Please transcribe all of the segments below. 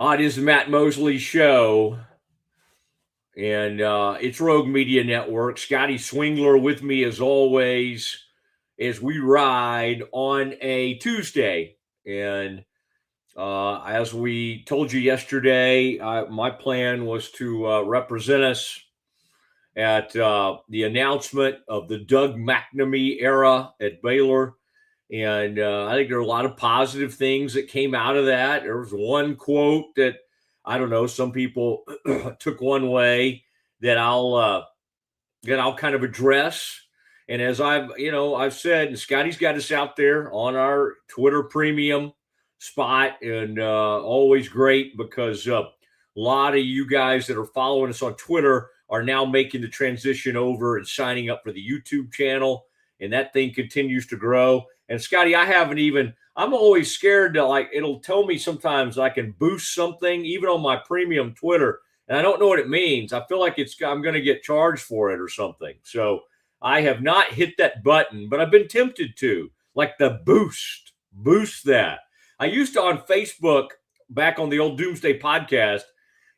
It is the Matt Mosley Show, and it's Rogue Media Network. Scotty Swingler with me as always as we ride on a Tuesday. And as we told you yesterday, my plan was to represent us at the announcement of the Doug McNamee era at Baylor. And I think there are a lot of positive things that came out of that. There was one quote that I don't know, some people took one way that I'll kind of address. And as I've said, and Scotty's got us out there on our Twitter premium spot, and always great because a lot of you guys that are following us on Twitter are now making the transition over and signing up for the YouTube channel, and that thing continues to grow. And Scotty, I'm always scared to it'll tell me sometimes I can boost something even on my premium Twitter, and I don't know what it means. I feel like I'm going to get charged for it or something. So I have not hit that button, but I've been tempted to, like the boost that. I used to on Facebook back on the old Doomsday podcast,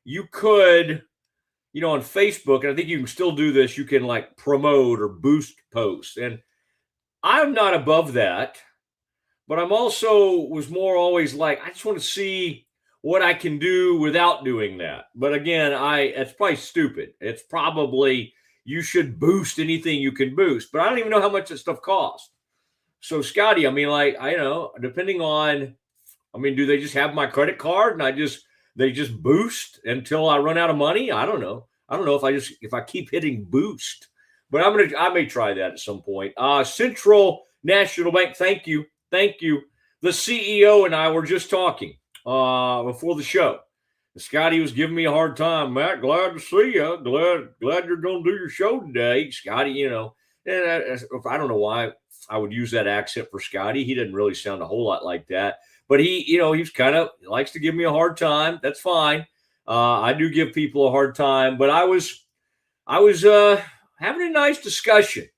you could, on Facebook, and I think you can still do this, you can like promote or boost posts. And I'm not above that, but I'm also was more always like, I just want to see what I can do without doing that. But again, it's probably stupid. It's probably you should boost anything you can boost, but I don't even know how much that stuff costs. So Scotty, depending on, do they just have my credit card and they just boost until I run out of money? I don't know. I don't know if I keep hitting boost. But I may try that at some point. Central National Bank, thank you. The CEO and I were just talking before the show. Scotty was giving me a hard time. Matt, glad to see you. Glad you're going to do your show today. Scotty, and I don't know why I would use that accent for Scotty. He didn't really sound a whole lot like that. But he's kind of likes to give me a hard time. That's fine. I do give people a hard time. But I was having a nice discussion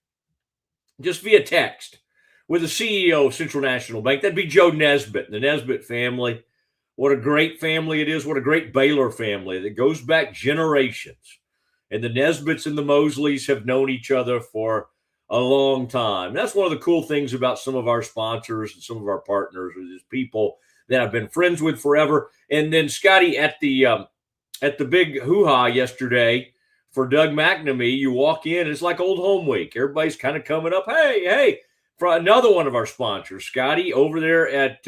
just via text with the CEO of Central National Bank. That'd be Joe Nesbitt, the Nesbitt family. What a great family it is. What a great Baylor family that goes back generations. And the Nesbitts and the Mosleys have known each other for a long time. That's one of the cool things about some of our sponsors and some of our partners is people that I've been friends with forever. And then Scotty, at the big hoo-ha yesterday, for Doug McNamee, you walk in, it's like old home week. Everybody's kind of coming up. Hey, for another one of our sponsors, Scotty, over there at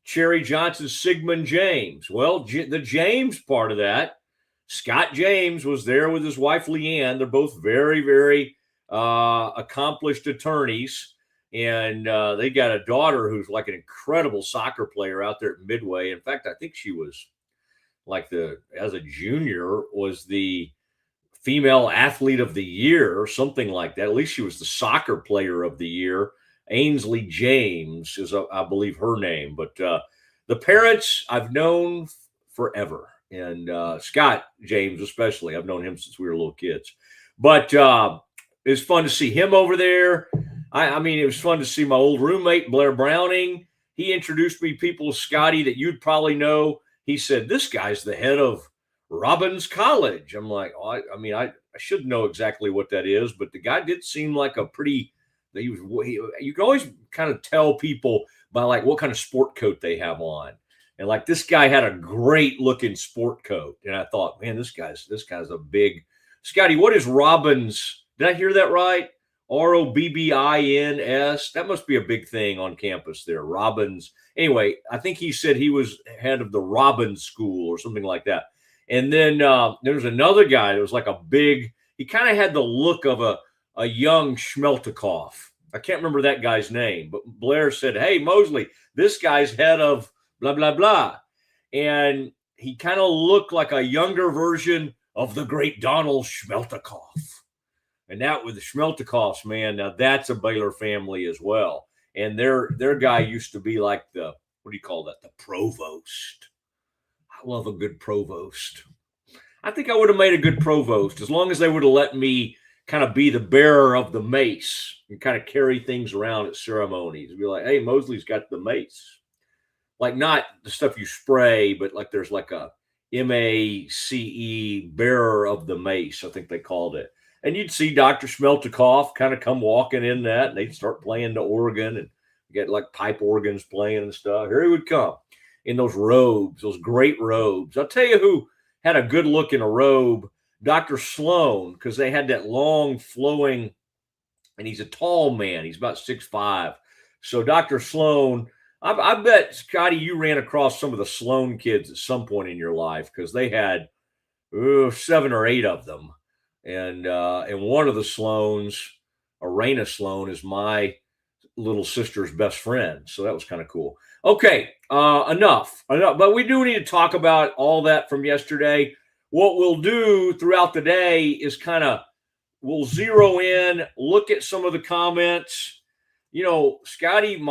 Cherry Johnson, Siegmund James. Well, the James part of that, Scott James was there with his wife, Leanne. They're both very, very accomplished attorneys. And they got a daughter who's like an incredible soccer player out there at Midway. In fact, I think she was as a junior, was the female athlete of the year or something like that. At least she was the soccer player of the year. Ainsley James is, I believe, her name. But the parents I've known forever. And Scott James especially. I've known him since we were little kids. But it's fun to see him over there. It was fun to see my old roommate, Blair Browning. He introduced me people, Scotty, that you'd probably know. He said, this guy's the head of Robbins College. I'm like, I should know exactly what that is, but the guy did seem like you can always kind of tell people by like what kind of sport coat they have on. And like this guy had a great looking sport coat. And I thought, man, this guy's a big Scotty. What is Robbins? Did I hear that right? Robbins. That must be a big thing on campus there. Robbins. Anyway, I think he said he was head of the Robbins School or something like that. And then there was another guy that was like he kind of had the look of a young Schmaltz. I can't remember that guy's name, but Blair said, hey, Mosley, this guy's head of blah, blah, blah. And he kind of looked like a younger version of the great Donald Schmaltz. And that with the Schmaltz, man, now that's a Baylor family as well. And their guy used to be like the provost. I love a good provost. I think I would have made a good provost as long as they would have let me kind of be the bearer of the mace and kind of carry things around at ceremonies. Be like, hey, Mosley's got the mace. like not the stuff you spray, but like there's like a MACE, bearer of the mace, I think they called it. And you'd see Dr. Schmaltz kind of come walking in that, and they'd start playing the organ and get like pipe organs playing and stuff. Here he would come in those robes, those great robes. I'll tell you who had a good look in a robe, Dr. Sloan, because they had that long flowing, and he's a tall man. He's about 6'5". So Dr. Sloan, I bet, Scotty, you ran across some of the Sloan kids at some point in your life, because they had 7 or 8 of them. And one of the Sloans, Arena Sloan, is my little sister's best friend. So that was kind of cool. Okay, enough. But we do need to talk about all that from yesterday. What we'll do throughout the day is we'll zero in, look at some of the comments. You know, Scotty,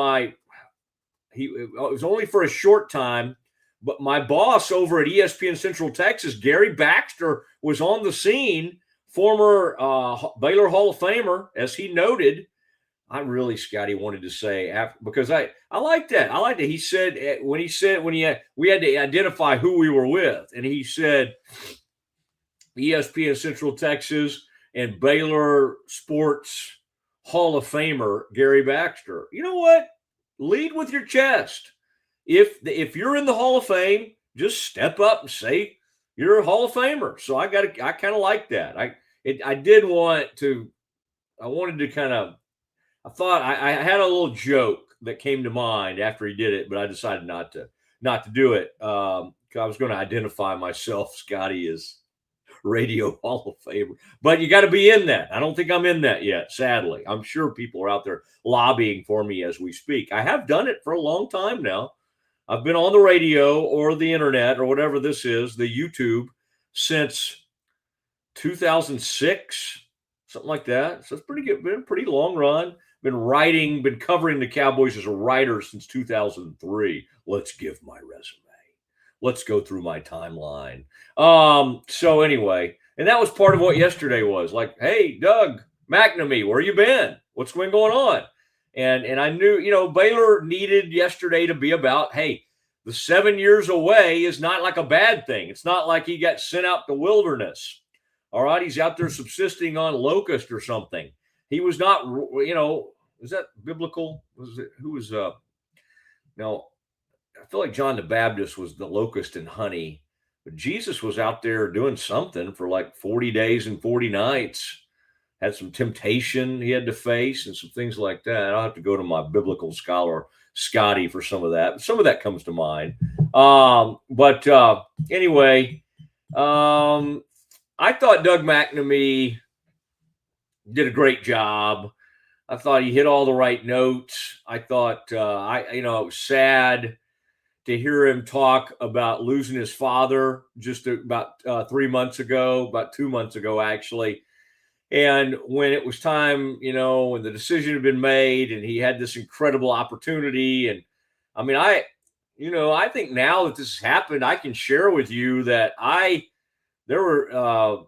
it was only for a short time, but my boss over at ESPN Central Texas, Gary Baxter, was on the scene, former Baylor Hall of Famer, as he noted. I really, Scotty, wanted to say, because I like that. I like that. He said, we had to identify who we were with, and he said ESPN Central Texas and Baylor Sports Hall of Famer Gary Baxter. You know what? Lead with your chest. If you're in the Hall of Fame, just step up and say you're a Hall of Famer. So I kind of like that. I thought I had a little joke that came to mind after he did it, but I decided not to do it. I was going to identify myself, Scotty, as Radio Hall of Famer, but you got to be in that. I don't think I'm in that yet, sadly. I'm sure people are out there lobbying for me as we speak. I have done it for a long time now. I've been on the radio or the internet or whatever this is, the YouTube, since 2006, something like that. So it's pretty good. Been a pretty long run. Been covering the Cowboys as a writer since 2003. Let's give my resume. Let's go through my timeline. So anyway, and that was part of what yesterday was like, hey, Doug McNamee, where you been? What's going on? And I knew, Baylor needed yesterday to be about, hey, the 7 years away is not like a bad thing. It's not like he got sent out to wilderness. All right. He's out there subsisting on locust or something. He was not, is that biblical? I feel like John the Baptist was the locust and honey, but Jesus was out there doing something for like 40 days and 40 nights, had some temptation he had to face and some things like that. I'll have to go to my biblical scholar, Scotty, for some of that. Some of that comes to mind. Anyway, I thought Doug McNamee did a great job. I thought he hit all the right notes. I thought, it was sad to hear him talk about losing his father just about 3 months ago, about 2 months ago, actually. And when it was time, when the decision had been made and he had this incredible opportunity. And I mean, I think now that this has happened, I can share with you that there were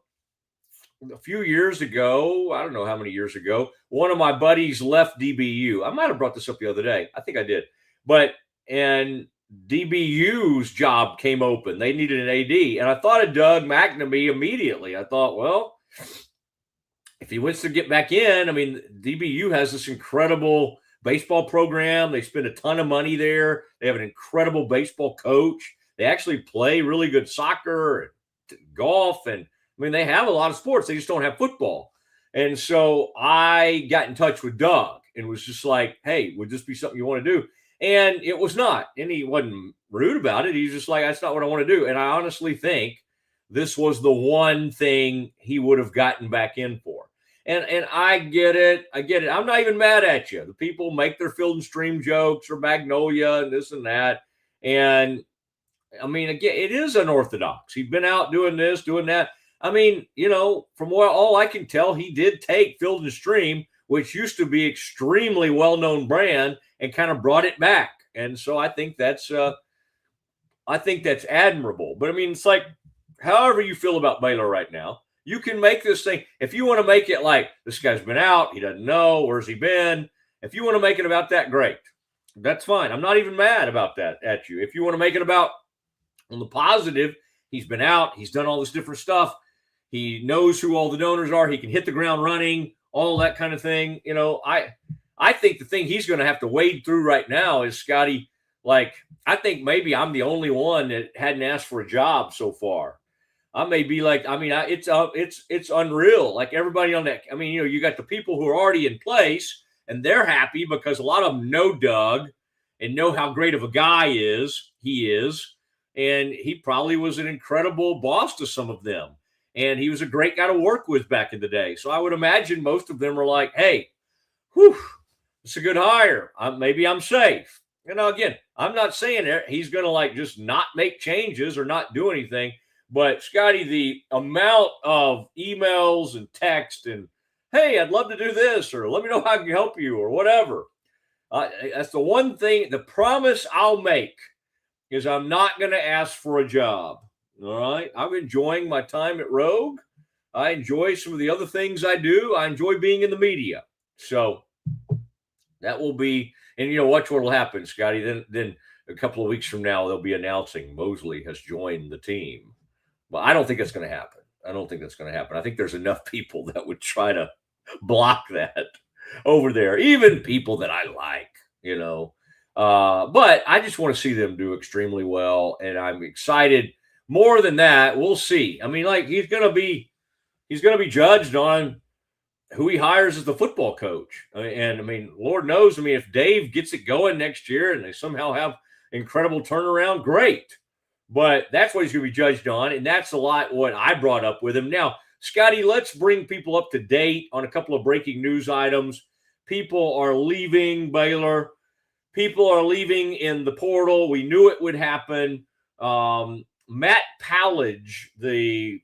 a few years ago, I don't know how many years ago, one of my buddies left DBU. I might have brought this up the other day. I think I did. And DBU's job came open. They needed an AD. And I thought of Doug McNamee immediately. I thought, well, if he wants to get back in, I mean, DBU has this incredible baseball program. They spend a ton of money there. They have an incredible baseball coach. They actually play really good soccer, golf, and I mean, they have a lot of sports. They just don't have football. And so I got in touch with Doug and was just like, hey, would this be something you want to do? And it was not. And he wasn't rude about it. He's just like, that's not what I want to do. And I honestly think this was the one thing he would have gotten back in for. And I get it. I'm not even mad at you. The people make their Field and Stream jokes or Magnolia and this and that. And I mean, again, it is unorthodox. He's been out doing this, doing that. I mean, from what all I can tell, he did take Field and Stream, which used to be extremely well-known brand, and kind of brought it back. And so I think that's admirable. But I mean, it's like, however you feel about Baylor right now, you can make this thing. If you want to make it like this guy's been out, he doesn't know, where's he been? If you want to make it about that, great. That's fine. I'm not even mad about that at you. If you want to make it about on the positive, he's been out, he's done all this different stuff. He knows who all the donors are. He can hit the ground running, all that kind of thing. I think the thing he's going to have to wade through right now is, Scotty, like, I think maybe I'm the only one that hadn't asked for a job so far. I may be like, it's unreal. Like everybody on that. I mean, you got the people who are already in place and they're happy because a lot of them know Doug and know how great of a guy he is. And he probably was an incredible boss to some of them. And he was a great guy to work with back in the day. So I would imagine most of them are like, hey, whew, it's a good hire. Maybe I'm safe. Again, I'm not saying he's going to like just not make changes or not do anything. But Scotty, the amount of emails and text and, hey, I'd love to do this, or let me know how I can help you, or whatever. That's the one thing, the promise I'll make is I'm not going to ask for a job. All right. I'm enjoying my time at Rogue. I enjoy some of the other things I do. I enjoy being in the media. So that will be, and watch what will happen, Scotty. Then a couple of weeks from now, they'll be announcing Mosley has joined the team. Well, I don't think that's going to happen. I think there's enough people that would try to block that over there, even people that I like, but I just want to see them do extremely well. And I'm excited. More than that, we'll see. I mean, like, he's going to be judged on who he hires as the football coach. And I mean, Lord knows, if Dave gets it going next year and they somehow have incredible turnaround, great. But that's what he's going to be judged on. And that's a lot what I brought up with him. Now, Scotty, let's bring people up to date on a couple of breaking news items. People are leaving Baylor. People are leaving in the portal. We knew it would happen. Matt Pallage, the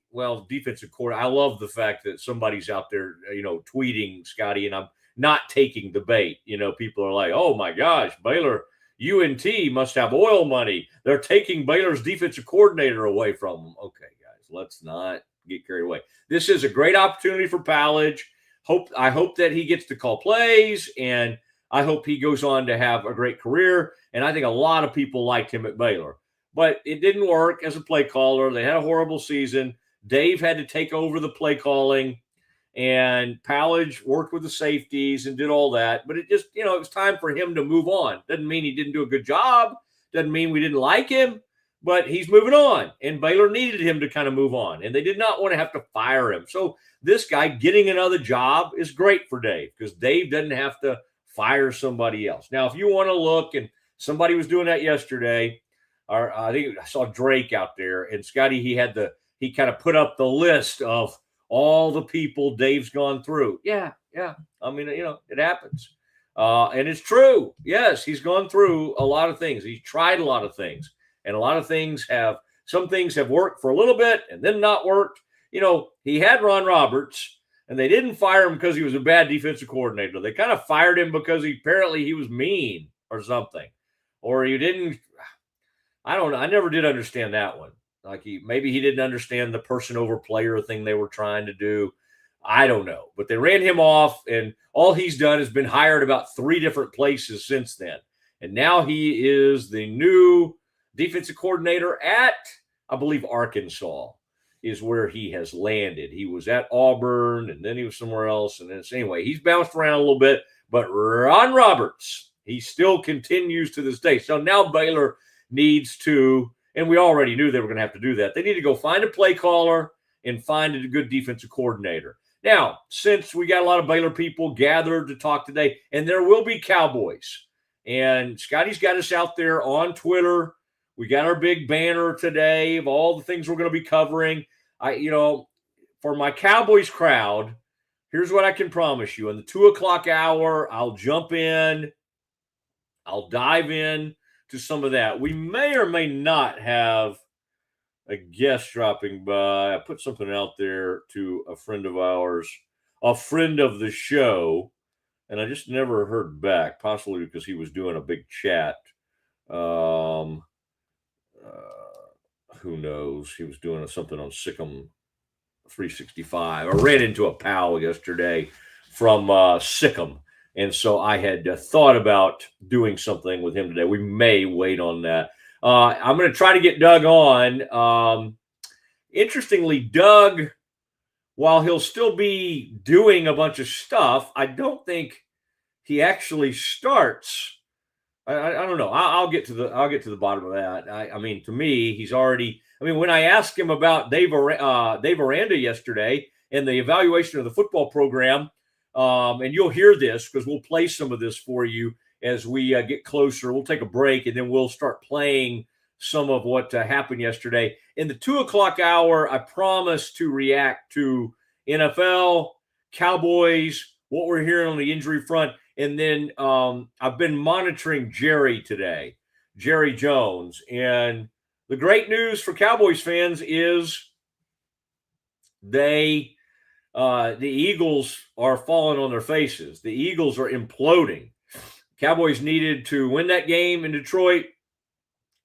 defensive coordinator. I love the fact that somebody's out there, tweeting, Scotty, and I'm not taking the bait. People are like, oh my gosh, Baylor, UNT must have oil money. They're taking Baylor's defensive coordinator away from them. Okay, guys, let's not get carried away. This is a great opportunity for Pallage. I hope that he gets to call plays, and I hope he goes on to have a great career. And I think a lot of people liked him at Baylor. But it didn't work as a play caller. They had a horrible season. Dave had to take over the play calling, and Pallage worked with the safeties and did all that. But it just, it was time for him to move on. Doesn't mean he didn't do a good job. Doesn't mean we didn't like him. But he's moving on, and Baylor needed him to kind of move on, and they did not want to have to fire him. So this guy getting another job is great for Dave because Dave doesn't have to fire somebody else. Now, if you want to look, and somebody was doing that yesterday, or I think I saw Drake out there, and Scotty, he kind of put up the list of all the people Dave's gone through. Yeah. I mean, it happens. And it's true. Yes, he's gone through a lot of things. He's tried a lot of things, and a lot of things some things have worked for a little bit and then not worked. He had Ron Roberts, and they didn't fire him because he was a bad defensive coordinator. They kind of fired him because he was mean or something, or he didn't. I don't know. I never did understand that one. Like maybe he didn't understand the person over player thing they were trying to do. I don't know. But they ran him off, and all he's done is been hired about 3 different places since then. And now he is the new defensive coordinator at, I believe, Arkansas is where he has landed. He was at Auburn, and then he was somewhere else. And then anyway, he's bounced around a little bit. But Ron Roberts, he still continues to this day. So now Baylor needs to, and we already knew they were going to have to do that. They need to go find a play caller and find a good defensive coordinator. Now, since we got a lot of Baylor people gathered to talk today, and there will be Cowboys, and Scotty's got us out there on Twitter. We got our big banner today of all the things we're going to be covering. For my Cowboys crowd, here's what I can promise you. In the 2:00 hour, I'll jump in. I'll dive in to some of that. We may or may not have a guest dropping by. I put something out there to a friend of ours, a friend of the show, and I just never heard back, possibly because he was doing a big chat. Who knows? He was doing something on Sick'em 365. I ran into a pal yesterday from Sick'em, And so I had thought about doing something with him today. We may wait on that. I'm going to try to get Doug on. Interestingly, Doug, while he'll still be doing a bunch of stuff, I don't think he actually starts. I don't know. I'll get to the bottom of that. I mean, to me, he's already. I mean, when I asked him about Dave Aranda yesterday and the evaluation of the football program, and you'll hear this because we'll play some of this for you as we get closer. We'll take a break and then we'll start playing some of what happened yesterday. In the 2:00 hour, I promise to react to NFL, Cowboys, what we're hearing on the injury front. And then I've been monitoring Jerry today, Jerry Jones. And the great news for Cowboys fans is the Eagles are falling on their faces. The Eagles are imploding. Cowboys needed to win that game in Detroit.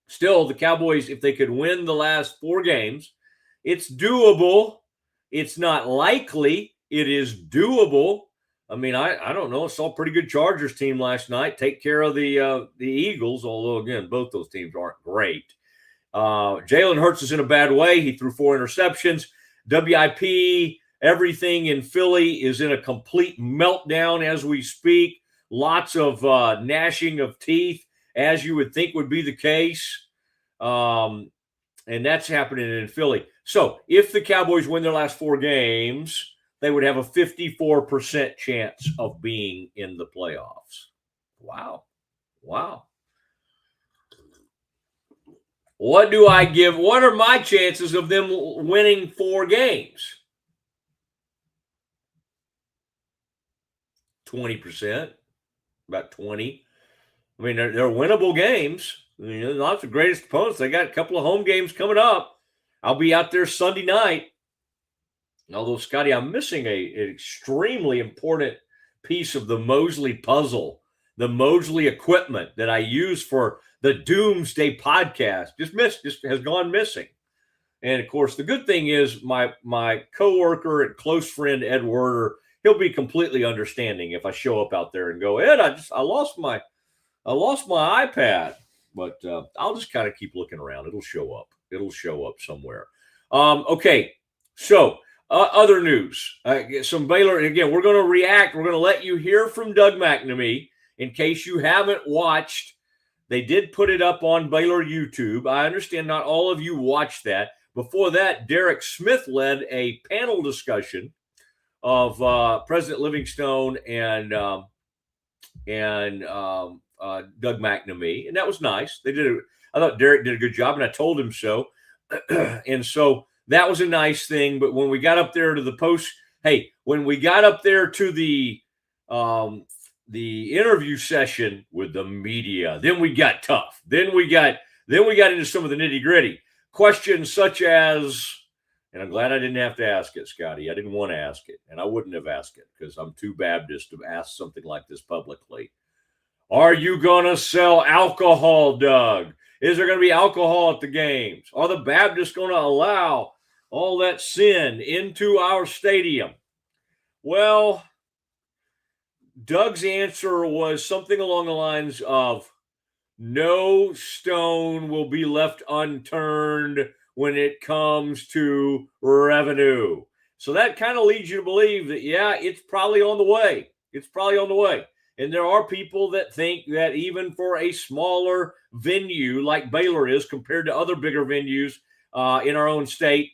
Still, the Cowboys, if they could win the last 4 games, it's doable. It's not likely. It is doable. I mean, I don't know. I saw a pretty good Chargers team last night take care of the Eagles, although, again, both those teams aren't great. Jalen Hurts is in a bad way. He threw 4 interceptions. WIP, everything in Philly is in a complete meltdown as we speak. Lots of gnashing of teeth, as you would think would be the case. And that's happening in Philly. So if the Cowboys win their last 4 games, they would have a 54% chance of being in the playoffs. Wow. What do I give? What are my chances of them winning 4 games? 20%, about 20. I mean, they're winnable games. I mean, they're not the greatest opponents. They got a couple of home games coming up. I'll be out there Sunday night. Although, Scotty, I'm missing an extremely important piece of the Mosley puzzle, the Mosley equipment that I use for the Doomsday podcast. Just has gone missing. And, of course, the good thing is my coworker and close friend, Ed Werder, he'll be completely understanding if I show up out there and go, Ed, I lost my iPad. But I'll just kind of keep looking around. It'll show up somewhere. Okay, so other news. Some Baylor. Again, we're going to react. We're going to let you hear from Doug McNamee in case you haven't watched. They did put it up on Baylor YouTube. I understand not all of you watched that. Before that, Derek Smith led a panel discussion of President Livingstone and Doug McNamee, and that was nice. I thought Derek did a good job, and I told him so. And so that was a nice thing. But when we got up there to when we got up there to the interview session with the media, then we got tough. Then we got into some of the nitty-gritty questions, such as, and I'm glad I didn't have to ask it, Scotty. I didn't want to ask it, and I wouldn't have asked it because I'm too Baptist to ask something like this publicly. Are you going to sell alcohol, Doug? Is there going to be alcohol at the games? Are the Baptists going to allow all that sin into our stadium? Well, Doug's answer was something along the lines of, no stone will be left unturned when it comes to revenue. So that kind of leads you to believe that, yeah, it's probably on the way. And there are people that think that even for a smaller venue like Baylor is compared to other bigger venues in our own state,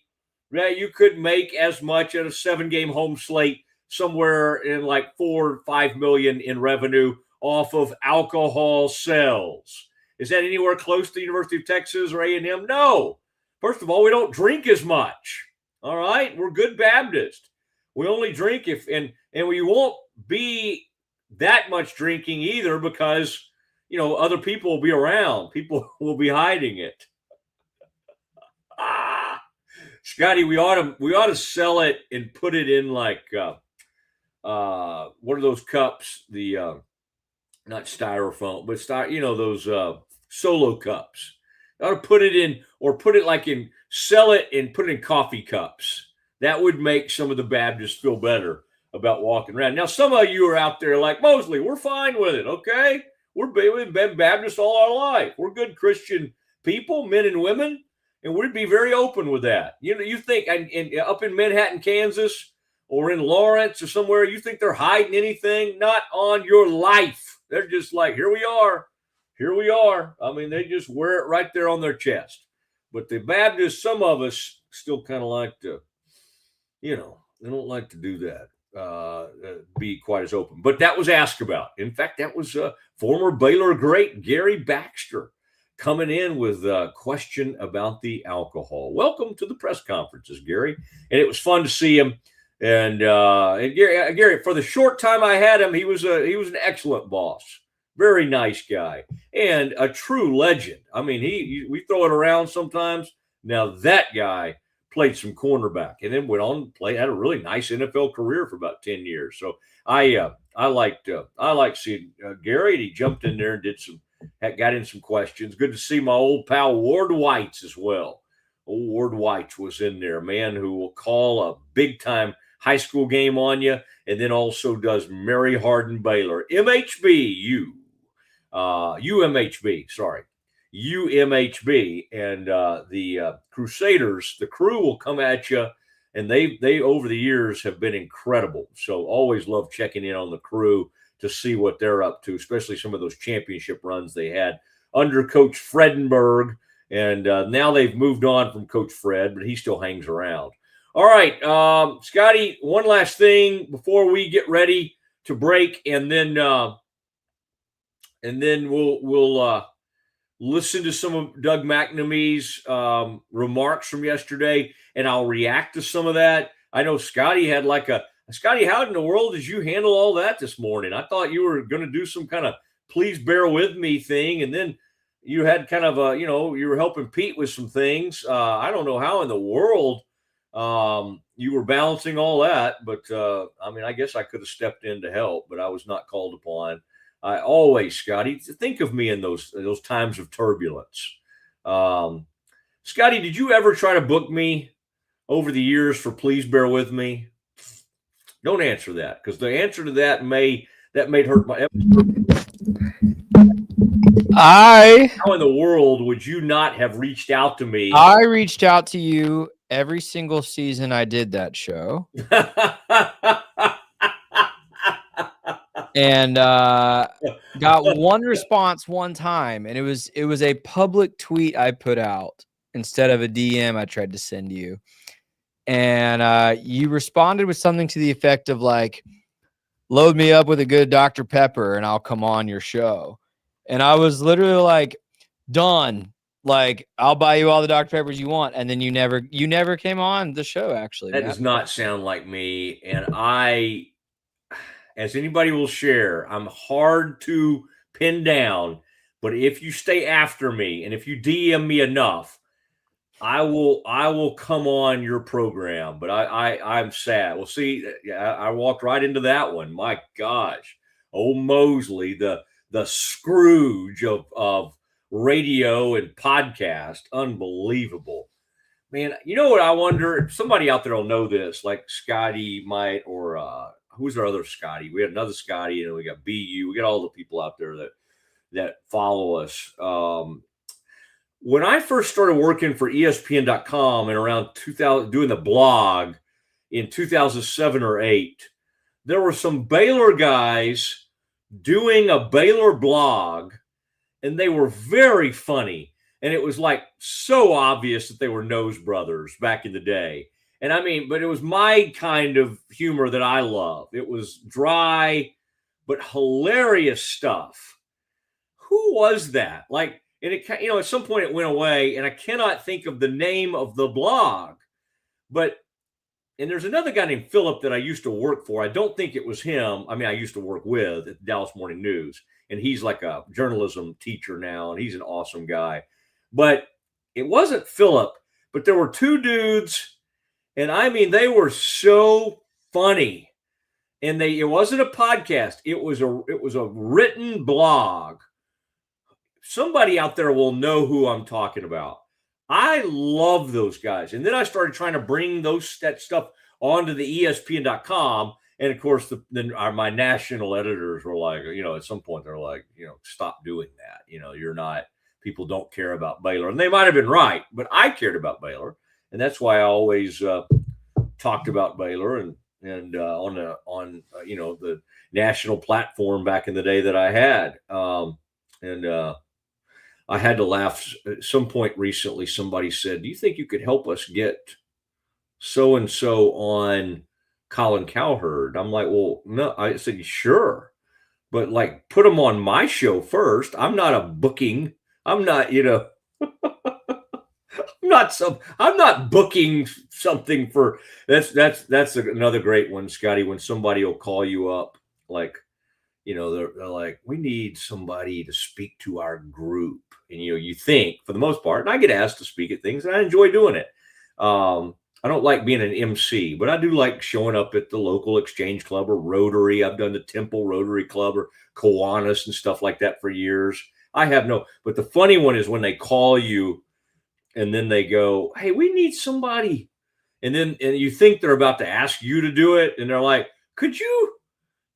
that you could make as much at a 7-game home slate somewhere in like $4 or $5 million in revenue off of alcohol sales. Is that anywhere close to the University of Texas or A&M? No. First of all, we don't drink as much. All right, we're good Baptists. We only drink and we won't be that much drinking either because, other people will be around. People will be hiding it. Scotty, we ought to sell it and put it in like what are those cups? The not styrofoam, but those solo cups. I ought to put it in, or sell it and put it in coffee cups. That would make some of the Baptists feel better about walking around. Now, some of you are out there like, Mosley, we're fine with it, okay? We've been Baptist all our life. We're good Christian people, men and women, and we'd be very open with that. You think up in Manhattan, Kansas, or in Lawrence or somewhere, you think they're hiding anything? Not on your life. They're just like, here we are. Here we are. I mean, they just wear it right there on their chest. But the Baptists, some of us still kind of like to, they don't like to do that. Be quite as open. But that was asked about. In fact, that was former Baylor great Gary Baxter coming in with a question about the alcohol. Welcome to the press conferences, Gary. And it was fun to see him. And Gary, for the short time I had him, he was an excellent boss. Very nice guy and a true legend. I mean, we throw it around sometimes. Now that guy played some cornerback and then went on to play, had a really nice NFL career for about 10 years. So I liked seeing Gary, and he jumped in there and got in some questions. Good to see my old pal Ward Whites as well. Old Ward Whites was in there, a man who will call a big time high school game on you, and then also does Mary Hardin Baylor, UMHB, and the Crusaders, the crew will come at you, and they over the years have been incredible. So always love checking in on the crew to see what they're up to, especially some of those championship runs they had under Coach Fredenberg, and now they've moved on from Coach Fred, but he still hangs around. All right, Scotty, one last thing before we get ready to break, and then we'll listen to some of Doug McNamee's remarks from yesterday, and I'll react to some of that. I know Scotty had Scotty, how in the world did you handle all that this morning? I thought you were going to do some kind of please bear with me thing, and then you had kind of you were helping Pete with some things. I don't know how in the world you were balancing all that, but I guess I could have stepped in to help, but I was not called upon. I always, Scotty, think of me in those times of turbulence. Scotty, did you ever try to book me over the years for Please Bear With Me? Don't answer that, because the answer to that may hurt my How in the world would you not have reached out to me? I reached out to you every single season I did that show. And got one response one time, and it was a public tweet I put out instead of a DM I tried to send you. And you responded with something to the effect of like, load me up with a good Dr. Pepper and I'll come on your show. And I was literally like, done. Like, I'll buy you all the Dr. Peppers you want. And then you never came on the show, actually. That does not sound like me. And I, as anybody will share, I'm hard to pin down. But if you stay after me and if you DM me enough, I will come on your program. But I'm sad. Well, see, I walked right into that one. My gosh. Old Mosley, the Scrooge of radio and podcast. Unbelievable. Man, you know what I wonder? If somebody out there will know this, like Scotty might, or who's our other Scotty? We had another Scotty, and we got BU. We got all the people out there that follow us. When I first started working for ESPN.com and around 2000, doing the blog in 2007 or 8, there were some Baylor guys doing a Baylor blog, and they were very funny. And it was like so obvious that they were Nose Brothers back in the day. And I mean, but it was my kind of humor that I love. It was dry, but hilarious stuff. Who was that? Like, and it, at some point it went away, and I cannot think of the name of the blog. But, and there's another guy named Philip that I used to work for. I don't think it was him. I mean, I used to work with at the Dallas Morning News, and he's like a journalism teacher now, and he's an awesome guy. But it wasn't Philip, but there were two dudes, and I mean, they were so funny. And it wasn't a podcast. It was a written blog. Somebody out there will know who I'm talking about. I love those guys. And then I started trying to bring that stuff onto the ESPN.com, And of course, my national editors were like, at some point they're like, stop doing that. You're not. People don't care about Baylor, and they might have been right, but I cared about Baylor, and that's why I always talked about Baylor and on the national platform back in the day that I had. I had to laugh. At some point recently, somebody said, "Do you think you could help us get so and so on Colin Cowherd?" I'm like, "Well, no." I said, "Sure, but like put them on my show first. I'm not a booking. I'm not, I'm not booking something for that's another great one, Scotty. When somebody will call you up, like, they're like, we need somebody to speak to our group. And, you think for the most part, and I get asked to speak at things and I enjoy doing it. I don't like being an MC, but I do like showing up at the local Exchange Club or Rotary. I've done the Temple Rotary Club or Kiwanis and stuff like that for years. But the funny one is when they call you and then they go, "Hey, we need somebody." And you think they're about to ask you to do it. And they're like, could you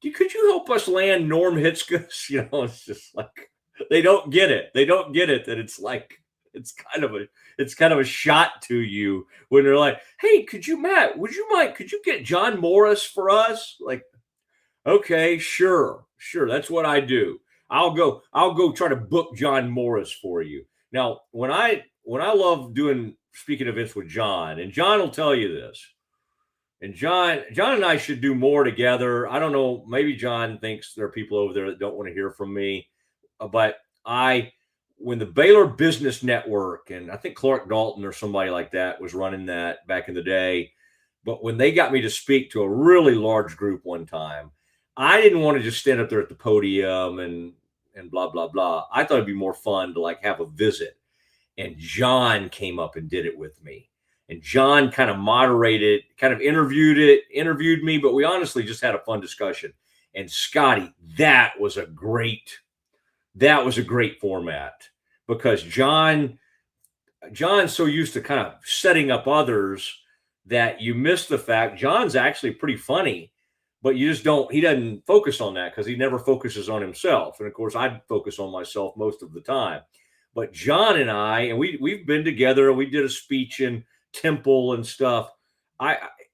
help us land Norm Hitzkus? It's just like, they don't get it. They don't get it that it's like, it's kind of a shot to you when they're like, "Hey, Matt, could you get John Morris for us?" Like, okay, sure. That's what I do. I'll go try to book John Morris for you. Now, when I love doing speaking events with John, and John will tell you this, and John and I should do more together. I don't know. Maybe John thinks there are people over there that don't want to hear from me, but when the Baylor Business Network, and I think Clark Dalton or somebody like that was running that back in the day, but when they got me to speak to a really large group one time, I didn't want to just stand up there at the podium and blah, blah, blah. I thought it'd be more fun to like have a visit. And John came up and did it with me. And John kind of moderated, kind of interviewed me, but we honestly just had a fun discussion. And Scotty, that was a great format, because John's so used to kind of setting up others that you miss the fact John's actually pretty funny, but he doesn't focus on that because he never focuses on himself. And of course, I focus on myself most of the time. But John and I, and we've been together, we did a speech in Temple and stuff.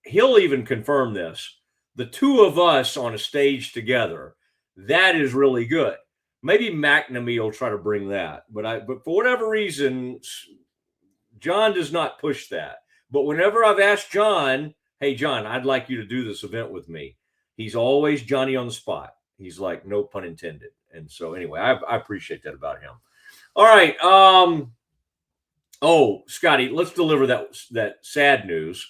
He'll even confirm this. The two of us on a stage together, that is really good. Maybe McNamee will try to bring that, but for whatever reason, John does not push that. But whenever I've asked John, "Hey, John, I'd like you to do this event with me," he's always Johnny on the spot. He's like, no pun intended. And so anyway, I appreciate that about him. All right. Scotty, let's deliver that sad news.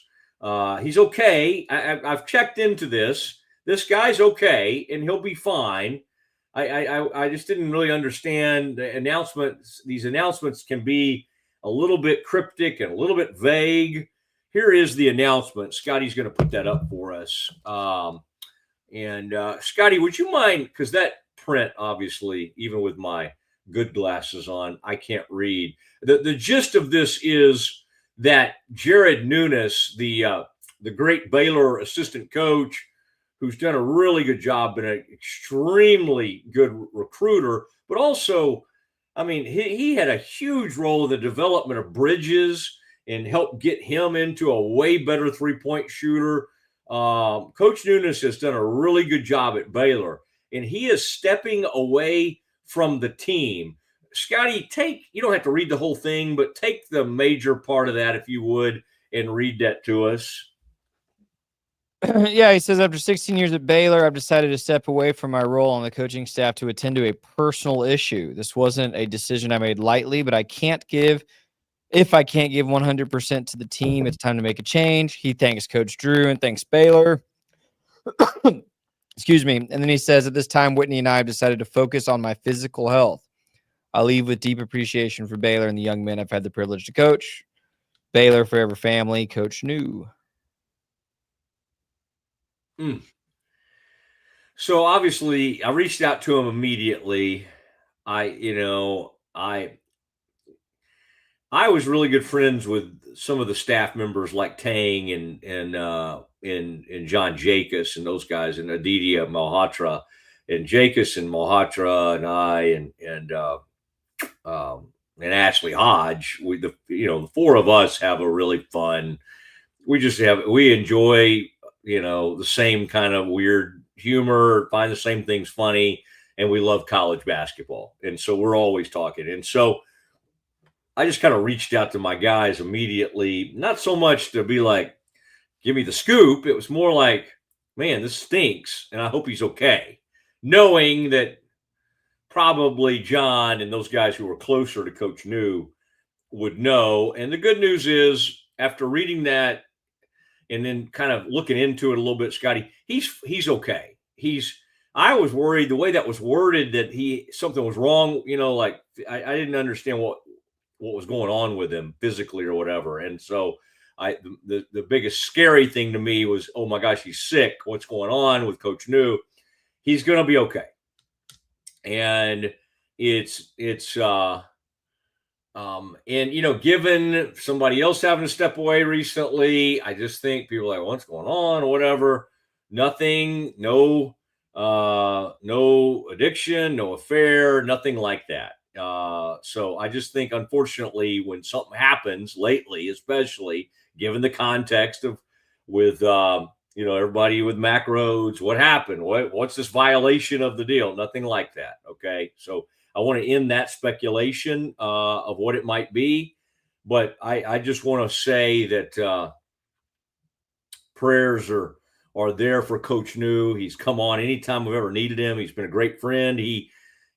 He's okay. I've checked into this. This guy's okay, and he'll be fine. I just didn't really understand the announcements. These announcements can be a little bit cryptic and a little bit vague. Here is the announcement. Scotty's going to put that up for us. Scotty, would you mind? Because that print, obviously, even with my good glasses on, I can't read. The gist of this is that Jared Nunes, the great Baylor assistant coach, who's done a really good job, been an extremely good recruiter, but also, I mean, he had a huge role in the development of Bridges and helped get him into a way better three-point shooter. Coach Nunes has done a really good job at Baylor, and he is stepping away from the team. Scotty, you don't have to read the whole thing, but take the major part of that, if you would, and read that to us. Yeah, he says, after 16 years at Baylor, I've decided to step away from my role on the coaching staff to attend to a personal issue. This wasn't a decision I made lightly, but if I can't give 100% to the team, it's time to make a change. He thanks Coach Drew and thanks Baylor. Excuse me. And then he says, at this time, Whitney and I have decided to focus on my physical health. I leave with deep appreciation for Baylor and the young men I've had the privilege to coach. Baylor forever family, Coach New. So obviously, I reached out to him immediately. I was really good friends with some of the staff members like Tang and John Jacobs and those guys and Aditya Malhotra and Jacobs and Malhotra and I and Ashley Hodge. The four of us have a really fun. We enjoy the same kind of weird humor, find the same things funny, and we love college basketball, and so we're always talking. And so I just kind of reached out to my guys immediately, not so much to be like, give me the scoop. It was more like, man, this stinks, and I hope he's okay. Knowing that probably John and those guys who were closer to Coach New would know. And the good news is, after reading that and then kind of looking into it a little bit, Scotty, he's okay. I was worried the way that was worded that something was wrong. Like I didn't understand what was going on with him physically or whatever. And so the biggest scary thing to me was, oh my gosh, he's sick. What's going on with Coach New? He's going to be okay. And given somebody else having to step away recently, I just think people are like, what's going on or whatever. Nothing, no addiction, no affair, nothing like that. So I just think, unfortunately, when something happens lately, especially given the context of with everybody with Mac Rhodes, what happened? What's this violation of the deal? Nothing like that. Okay, so I want to end that speculation of what it might be, but I just want to say that prayers are there for Coach New. He's come on anytime we've ever needed him. He's been a great friend.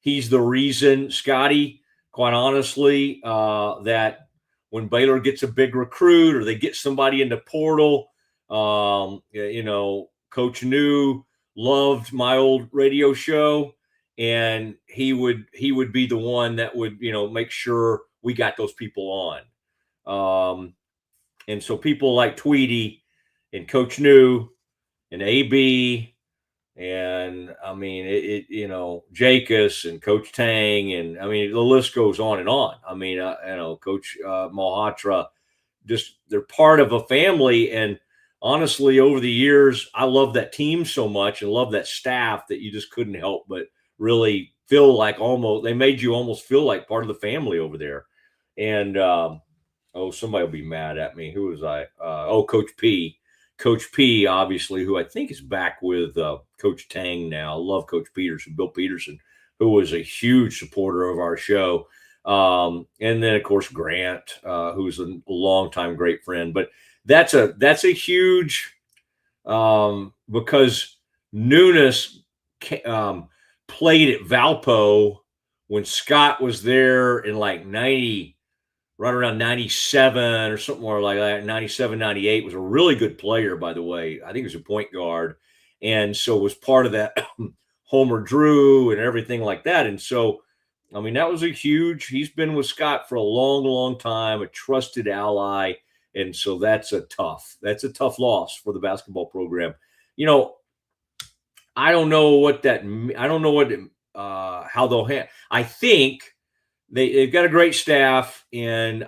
He's the reason, Scotty, quite honestly, that when Baylor gets a big recruit or they get somebody in the portal, Coach New loved my old radio show, and he would be the one that would, make sure we got those people on. And so people like Tweety and Coach New and AB and I mean Jacobs and Coach Tang, and I mean the list goes on and on. I mean Coach Malhotra, just they're part of a family. And honestly, over the years, I love that team so much and love that staff that you just couldn't help but really feel like they made you almost feel like part of the family over there. And somebody will be mad at me. Who was I? Coach P. Coach P, obviously, who I think is back with Coach Tang now. I love Coach Peterson, Bill Peterson, who was a huge supporter of our show. And then, of course, Grant, who's a longtime great friend. But that's a huge because Nunes played at Valpo when Scott was there in like 90. Right around 97 or something more like that. 97, 98 was a really good player, by the way. I think he was a point guard. And so was part of that Homer Drew and everything like that. And so, I mean, that was he's been with Scott for a long, long time, a trusted ally. And so that's a tough loss for the basketball program. I don't know how they'll handle. I think they've got a great staff, and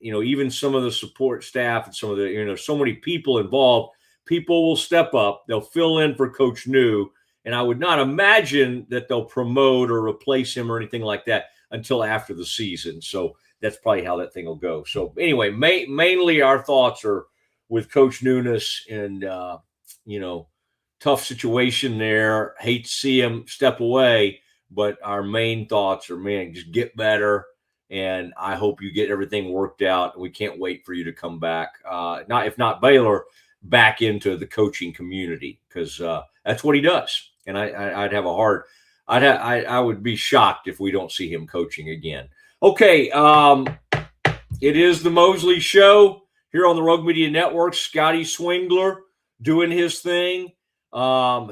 even some of the support staff and some of the so many people involved. People will step up. They'll fill in for Coach New, and I would not imagine that they'll promote or replace him or anything like that until after the season. So that's probably how that thing will go. So anyway, mainly our thoughts are with Coach Nunes, and tough situation there. Hate to see him step away. But our main thoughts are, man, just get better. And I hope you get everything worked out. And we can't wait for you to come back. If not Baylor, back into the coaching community, because that's what he does. And I would be shocked if we don't see him coaching again. Okay. It is the Mosley Show here on the Rogue Media Network. Scotty Swingler doing his thing.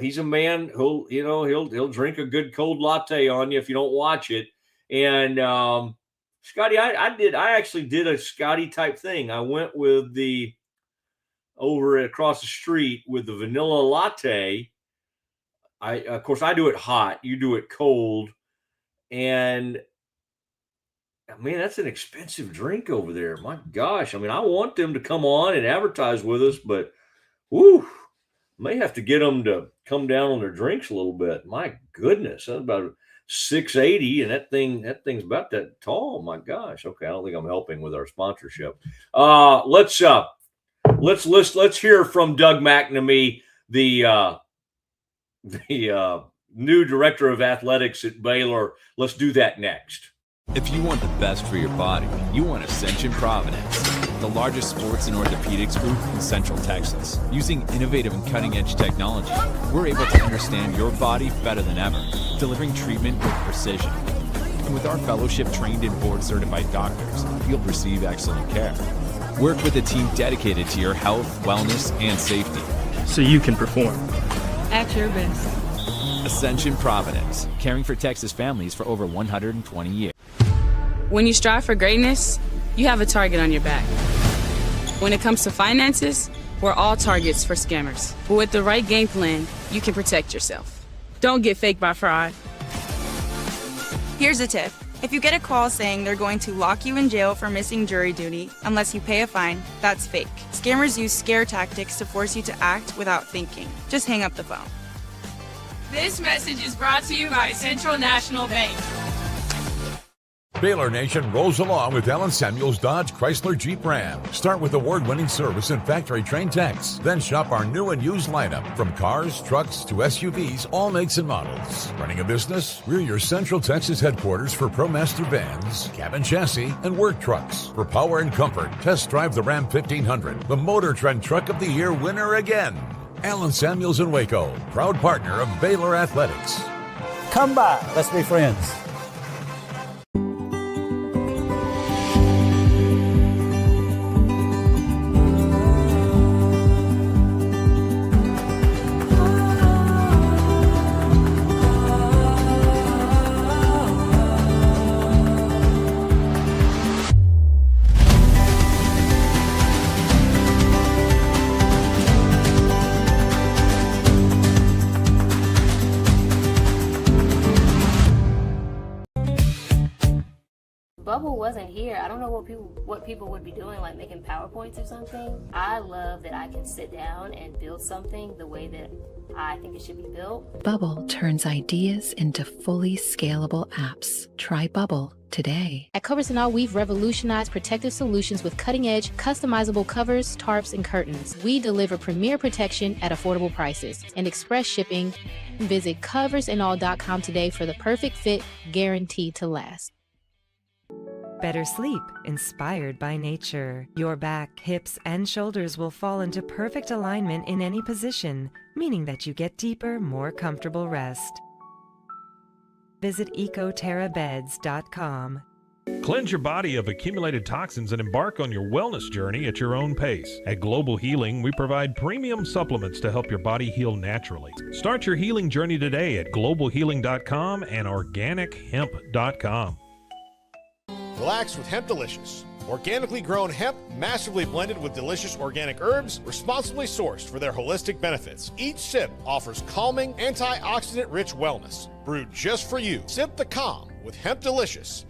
He's a man he'll drink a good cold latte on you if you don't watch it. And Scotty, I actually did a Scotty type thing. I went with over across the street with the vanilla latte. Of course I do it hot, you do it cold, and Man, that's an expensive drink over there. My gosh. I mean, I want them to come on and advertise with us, but whoo, may have to get them to come down on their drinks a little bit. My goodness, that's about 680, and that thing's about that tall. My gosh. Okay, I don't think I'm helping with our sponsorship. Let's hear from Doug McNamee, the new director of athletics at Baylor. Let's do that next. If you want the best for your body, you want Ascension Providence, the largest sports and orthopedics group in Central Texas. Using innovative and cutting-edge technology, we're able to understand your body better than ever, delivering treatment with precision. And with our fellowship-trained and board-certified doctors, you'll receive excellent care. Work with a team dedicated to your health, wellness, and safety. So you can perform. At your best. Ascension Providence, caring for Texas families for over 120 years. When you strive for greatness, you have a target on your back. When it comes to finances, we're all targets for scammers. But with the right game plan, you can protect yourself. Don't get faked by fraud. Here's a tip. If you get a call saying they're going to lock you in jail for missing jury duty unless you pay a fine, that's fake. Scammers use scare tactics to force you to act without thinking. Just hang up the phone. This message is brought to you by Central National Bank. Baylor Nation rolls along with Allen Samuels Dodge Chrysler Jeep Ram. Start with award-winning service and factory-trained techs. Then shop our new and used lineup. From cars, trucks, to SUVs, all makes and models. Running a business? We're your Central Texas headquarters for ProMaster vans, cabin chassis, and work trucks. For power and comfort, test drive the Ram 1500, the Motor Trend Truck of the Year winner again. Allen Samuels in Waco, proud partner of Baylor Athletics. Come by, let's be friends. Bubble wasn't here. I don't know what people would be doing, like making PowerPoints or something. I love that I can sit down and build something the way that I think it should be built. Bubble turns ideas into fully scalable apps. Try Bubble today. At Covers and All, we've revolutionized protective solutions with cutting-edge, customizable covers, tarps, and curtains. We deliver premier protection at affordable prices and express shipping. Visit coversandall.com today for the perfect fit, guaranteed to last. Better sleep, inspired by nature. Your back, hips, and shoulders will fall into perfect alignment in any position, meaning that you get deeper, more comfortable rest. Visit ecoterrabeds.com. Cleanse your body of accumulated toxins and embark on your wellness journey at your own pace. At Global Healing, we provide premium supplements to help your body heal naturally. Start your healing journey today at globalhealing.com and organichemp.com. Relax with Hemp Delicious. Organically grown hemp, massively blended with delicious organic herbs, responsibly sourced for their holistic benefits. Each sip offers calming, antioxidant-rich wellness. Brewed just for you. Sip the calm with Hemp Delicious.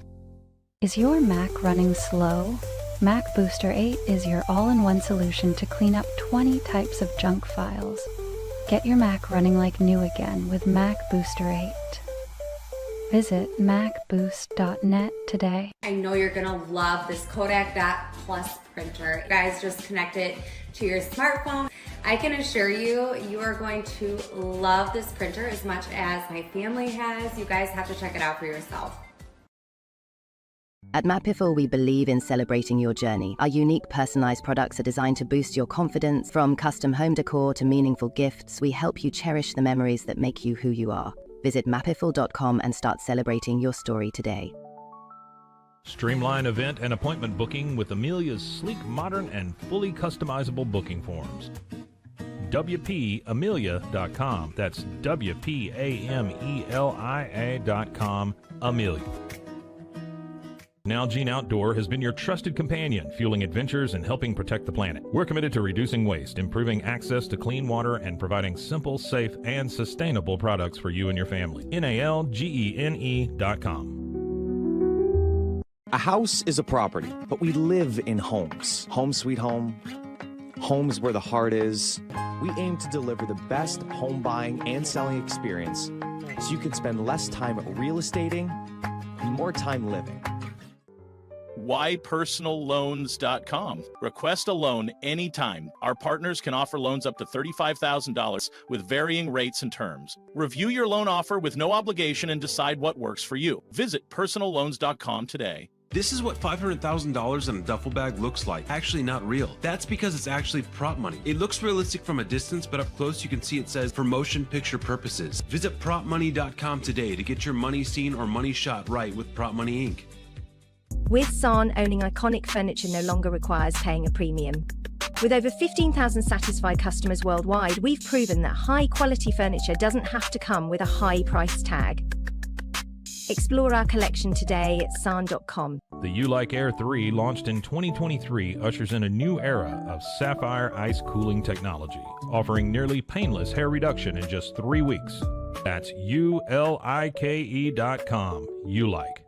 Is your Mac running slow? Mac Booster 8 is your all-in-one solution to clean up 20 types of junk files. Get your Mac running like new again with Mac Booster 8. Visit macboost.net today. I know you're gonna love this Kodak Dot Plus printer. You guys just connect it to your smartphone. I can assure you, you are going to love this printer as much as my family has. You guys have to check it out for yourself. At Mapiful, we believe in celebrating your journey. Our unique personalized products are designed to boost your confidence. From custom home decor to meaningful gifts, we help you cherish the memories that make you who you are. Visit mapiful.com and start celebrating your story today. Streamline event and appointment booking with Amelia's sleek, modern, and fully customizable booking forms. WPAmelia.com. That's WPAMELIA.com. Amelia. Nalgene Outdoor has been your trusted companion, fueling adventures and helping protect the planet. We're committed to reducing waste, improving access to clean water, and providing simple, safe, and sustainable products for you and your family. NALGENE.com. A house is a property, but we live in homes. Home sweet home. Homes where the heart is. We aim to deliver the best home buying and selling experience so you can spend less time real estating and more time living. whypersonalloans.com. Request a loan anytime. Our partners can offer loans up to $35,000 with varying rates and terms. Review your loan offer with no obligation and decide what works for you. Visit personalloans.com today. This is what $500,000 in a duffel bag looks like. Actually not real. That's because it's actually prop money. It looks realistic from a distance, but up close you can see it says for motion picture purposes. Visit propmoney.com today to get your money seen or money shot right with Prop Money Inc. With San, owning iconic furniture no longer requires paying a premium. With over 15,000 satisfied customers worldwide, we've proven that high-quality furniture doesn't have to come with a high price tag. Explore our collection today at san.com. The U-Like Air 3, launched in 2023, ushers in a new era of sapphire ice cooling technology, offering nearly painless hair reduction in just 3 weeks. That's ULIKE.com. U-Like.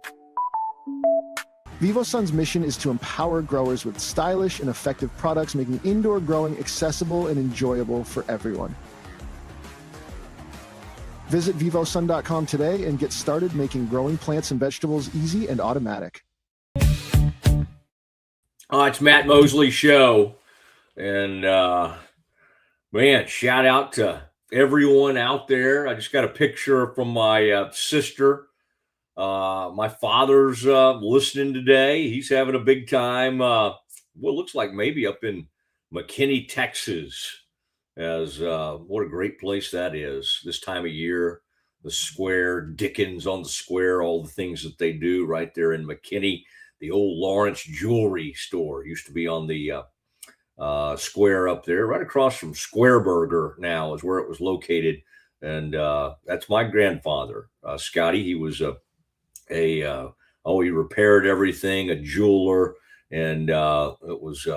VivoSun's mission is to empower growers with stylish and effective products, making indoor growing accessible and enjoyable for everyone. Visit vivosun.com today and get started making growing plants and vegetables easy and automatic. It's Matt Mosley Show. And, man, shout out to everyone out there. I just got a picture from my sister. My father's listening today. He's having a big time. What looks like maybe up in McKinney, Texas. As what a great place that is this time of year. The square, Dickens on the square, all the things that they do right there in McKinney. The old Lawrence jewelry store used to be on the square up there, right across from Square Burger now is where it was located. And that's my grandfather, Scotty. He was he repaired everything, a jeweler. And it was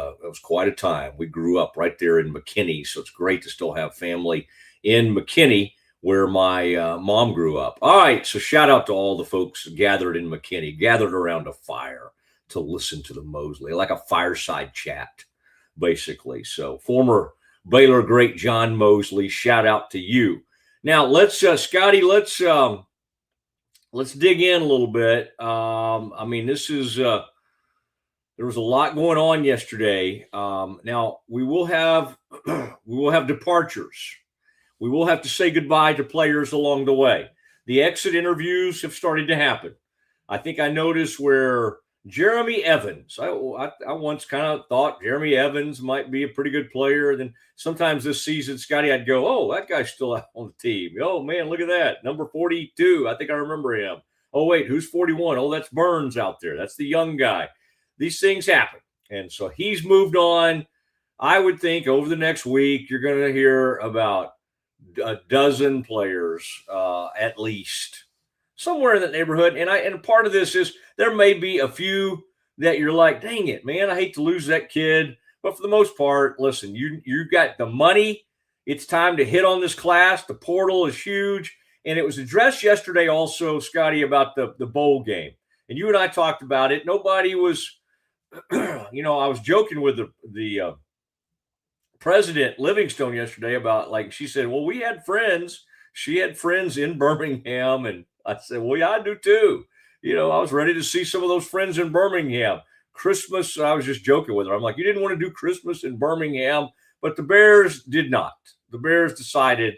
quite a time. We grew up right there in McKinney, so it's great to still have family in McKinney where my mom grew up. All right, so shout out to all the folks gathered in McKinney, gathered around a fire to listen to the Mosley, like a fireside chat, basically. So former Baylor great John Mosley, shout out to you. Now let's Scotty, let's dig in a little bit. I mean, this is. There was a lot going on yesterday. Now we will have departures. We will have to say goodbye to players along the way. The exit interviews have started to happen. I think I noticed where Jeremy Evans. I once kind of thought Jeremy Evans might be a pretty good player. Then sometimes this season, Scotty, I'd go, "Oh, that guy's still out on the team. Oh man, look at that, number 42. I think I remember him. Oh wait, who's 41? Oh, that's Burns out there. That's the young guy." These things happen. And so he's moved on. I would think over the next week, you're going to hear about a dozen players at least somewhere in that neighborhood. And part of this is there may be a few that you're like, dang it, man, I hate to lose that kid. But for the most part, listen, you got the money. It's time to hit on this class. The portal is huge. And it was addressed yesterday also, Scotty, about the bowl game. And you and I talked about it. Nobody was, I was joking with the President Livingstone yesterday about, like, she said, well, we had friends. She had friends in Birmingham. And I said, well, yeah, I do too. I was ready to see some of those friends in Birmingham. Christmas, I was just joking with her. I'm like, you didn't want to do Christmas in Birmingham, but the Bears did not. The Bears decided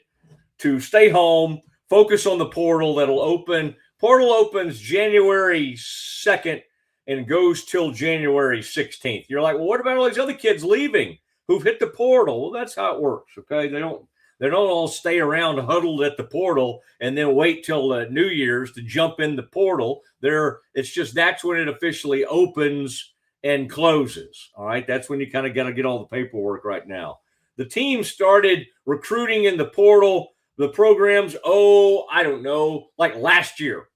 to stay home, focus on the portal that'll open. Portal opens January 2nd and goes till January 16th. You're like, well, what about all these other kids leaving who've hit the portal? Well, that's how it works, okay? They don't all stay around huddled at the portal and then wait till New Year's to jump in the portal. It's just that's when it officially opens and closes, all right? That's when you kind of got to get all the paperwork right now. The team started recruiting in the portal, the programs, I don't know, like last year.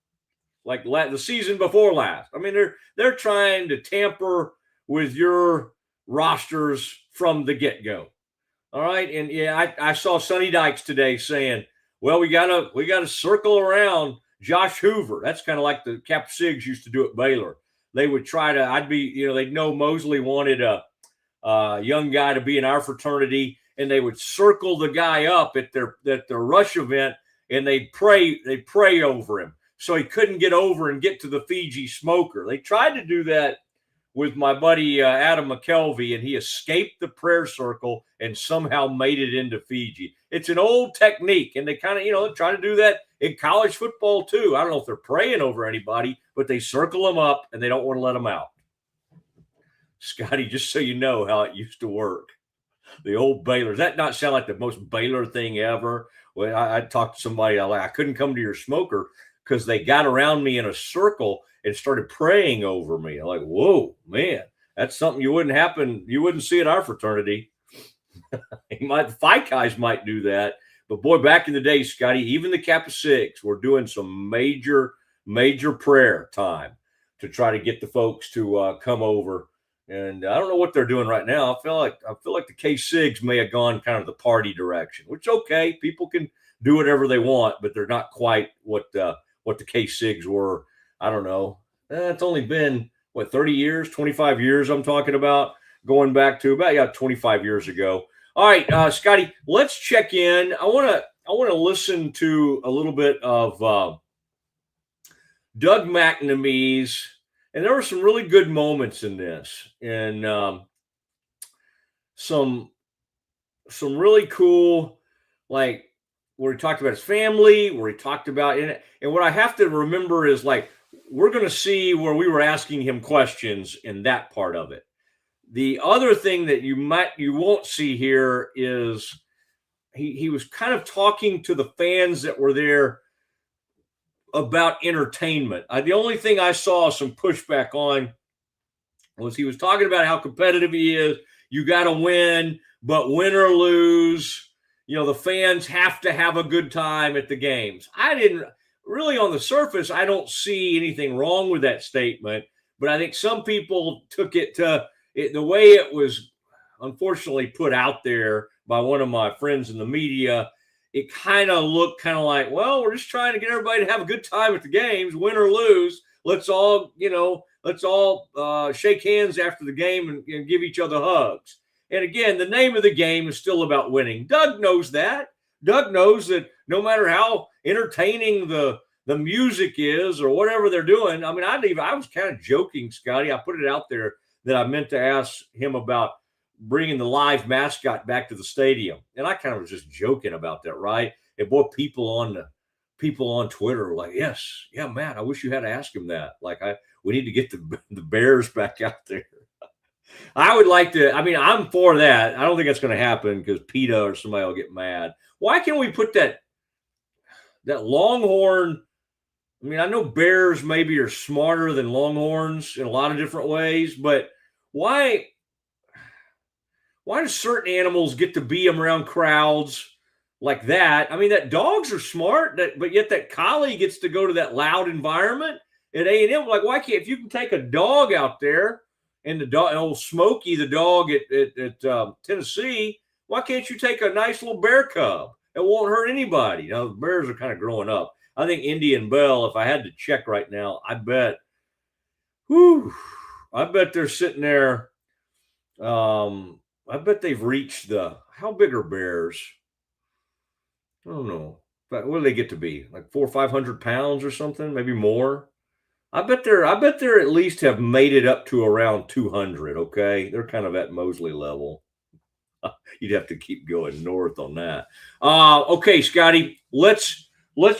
Like the season before last. I mean, they're trying to tamper with your rosters from the get-go. All right. And yeah, I saw Sonny Dykes today saying, well, we gotta circle around Josh Hoover. That's kind of like the Cap Sigs used to do at Baylor. they would try to, they'd know Mosley wanted a young guy to be in our fraternity, and they would circle the guy up at their rush event, and they'd pray over him so he couldn't get over and get to the Fiji smoker. They tried to do that with my buddy Adam McKelvey, and he escaped the prayer circle and somehow made it into Fiji. It's an old technique, and they kind of, try to do that in college football too. I don't know if they're praying over anybody, but they circle them up, and they don't want to let them out. Scotty, just so you know how it used to work. The old Baylor. Does that not sound like the most Baylor thing ever? Well, I talked to somebody, I couldn't come to your smoker because they got around me in a circle and started praying over me. I'm like, whoa, man, that's something you wouldn't see at our fraternity. The Phi Guys might do that. But boy, back in the day, Scotty, even the Kappa Sigs were doing some major prayer time to try to get the folks to come over. And I don't know what they're doing right now. I feel like the K-Sigs may have gone kind of the party direction, which is okay. People can do whatever they want, but they're not quite what the K-Sigs were. I don't know. It's only been 30 years, 25 years. I'm talking about going back to about 25 years ago. All right, Scotty, let's check in. I want to listen to a little bit of Doug McNamee's. And there were some really good moments in this, and some really cool, like where he talked about his family, where he talked about and what I have to remember is like we're going to see where we were asking him questions in that part of it. The other thing that you won't see here is he was kind of talking to the fans that were there about entertainment. The only thing I saw some pushback on was he was talking about how competitive he is. You got to win, but win or lose, the fans have to have a good time at the games. I didn't really, on the surface, I don't see anything wrong with that statement, but I think some people took it to the way it was unfortunately put out there by one of my friends in the media. It kind of looked like, well, we're just trying to get everybody to have a good time at the games, win or lose. Let's all shake hands after the game and give each other hugs. And again, the name of the game is still about winning. Doug knows that. Doug knows that no matter how entertaining the music is or whatever they're doing. I mean, I was kind of joking, Scotty. I put it out there that I meant to ask him about bringing the live mascot back to the stadium. And I kind of was just joking about that, right? And boy, people on Twitter were like, yes, yeah, Matt, I wish you had asked him that. Like, we need to get the Bears back out there. I would like to, I'm for that. I don't think that's going to happen because PETA or somebody will get mad. Why can't we put that Longhorn? I know bears maybe are smarter than Longhorns in a lot of different ways, but why do certain animals get to be around crowds like that? That dogs are smart, but yet that collie gets to go to that loud environment at A&M. Like, why can't, if you can take a dog out there and the dog, old Smokey, the dog at Tennessee, why can't you take a nice little bear cub? It won't hurt anybody. Now, the bears are kind of growing up. I think Indy and Bell, if I had to check right now, I bet they're sitting there. I bet they've reached how big are bears? I don't know. But what do they get to be? Like 400 or 500 pounds or something, maybe more. I bet they're at least have made it up to around 200. Okay. They're kind of at Mosley level. You'd have to keep going north on that. Okay, Scotty, let's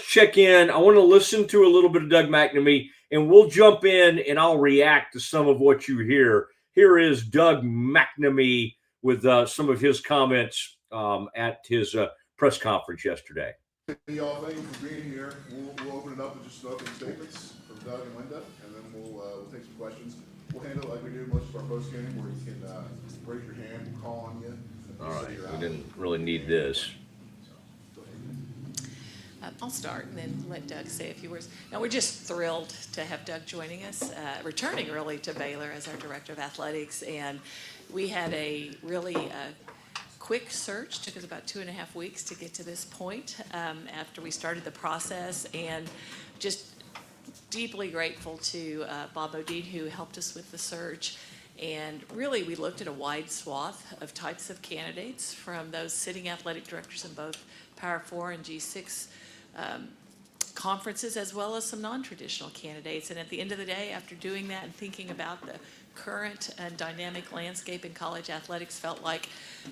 check in. I want to listen to a little bit of Doug McNamee, and we'll jump in and I'll react to some of what you hear. Here is Doug McNamee with some of his comments at his press conference yesterday. Hey, y'all, thank you for being here. We'll open it up with just opening statements from Doug and Linda, and then we'll take some questions. We'll handle it like we do most of our post game, where you can raise your hand, we'll call on you. All right, we didn't really need this. I'll start and then let Doug say a few words. Now, we're just thrilled to have Doug joining us, returning really to Baylor as our Director of Athletics. And we had a really quick search. Took us about 2.5 weeks to get to this point after we started the process. And just deeply grateful to Bob Odine, who helped us with the search. And really, we looked at a wide swath of types of candidates, from those sitting athletic directors in both Power 4 and G6 conferences, as well as some non-traditional candidates. And at the end of the day, after doing that and thinking about the current and dynamic landscape in college athletics, felt like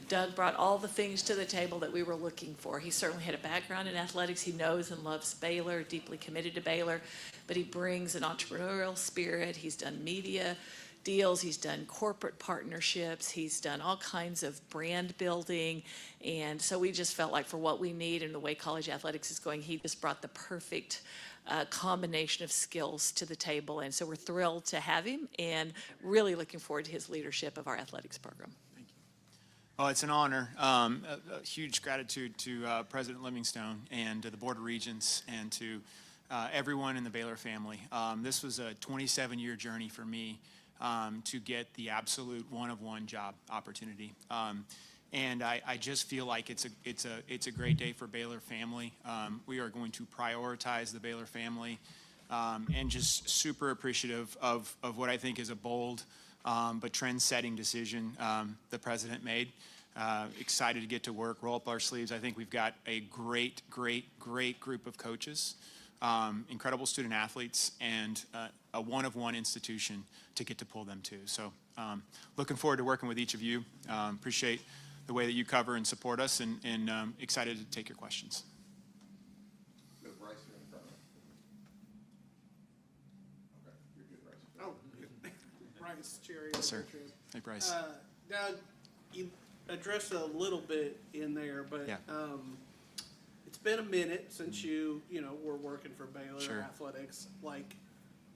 Doug brought all the things to the table that we were looking for. He certainly had a background in athletics. He knows and loves Baylor, deeply committed to Baylor, but he brings an entrepreneurial spirit. He's done media deals, he's done corporate partnerships, he's done all kinds of brand building. And so we just felt like for what we need and the way college athletics is going, he just brought the perfect combination of skills to the table. And so we're thrilled to have him and really looking forward to his leadership of our athletics program. Well, it's an honor. A huge gratitude to President Livingstone and to the Board of Regents and to everyone in the Baylor family. This was a 27-year journey for me to get the absolute one-of-one job opportunity. And I just feel like it's a great day for Baylor family. We are going to prioritize the Baylor family, and just super appreciative of what I think is a bold but trend-setting decision the president made. Excited to get to work, roll up our sleeves. I think we've got a great group of coaches, incredible student athletes, and a one-of-one institution to get to pull them to. So looking forward to working with each of you. Appreciate the way that you cover and support us, and excited to take your questions. Bryce here in front of me. Okay, you're good, Bryce. Oh, Bryce Cherry. Yes, sir. Hey, Bryce. Doug, you addressed a little bit in there, but Yeah. It's been a minute since you were working for Baylor Sure. Athletics. Like,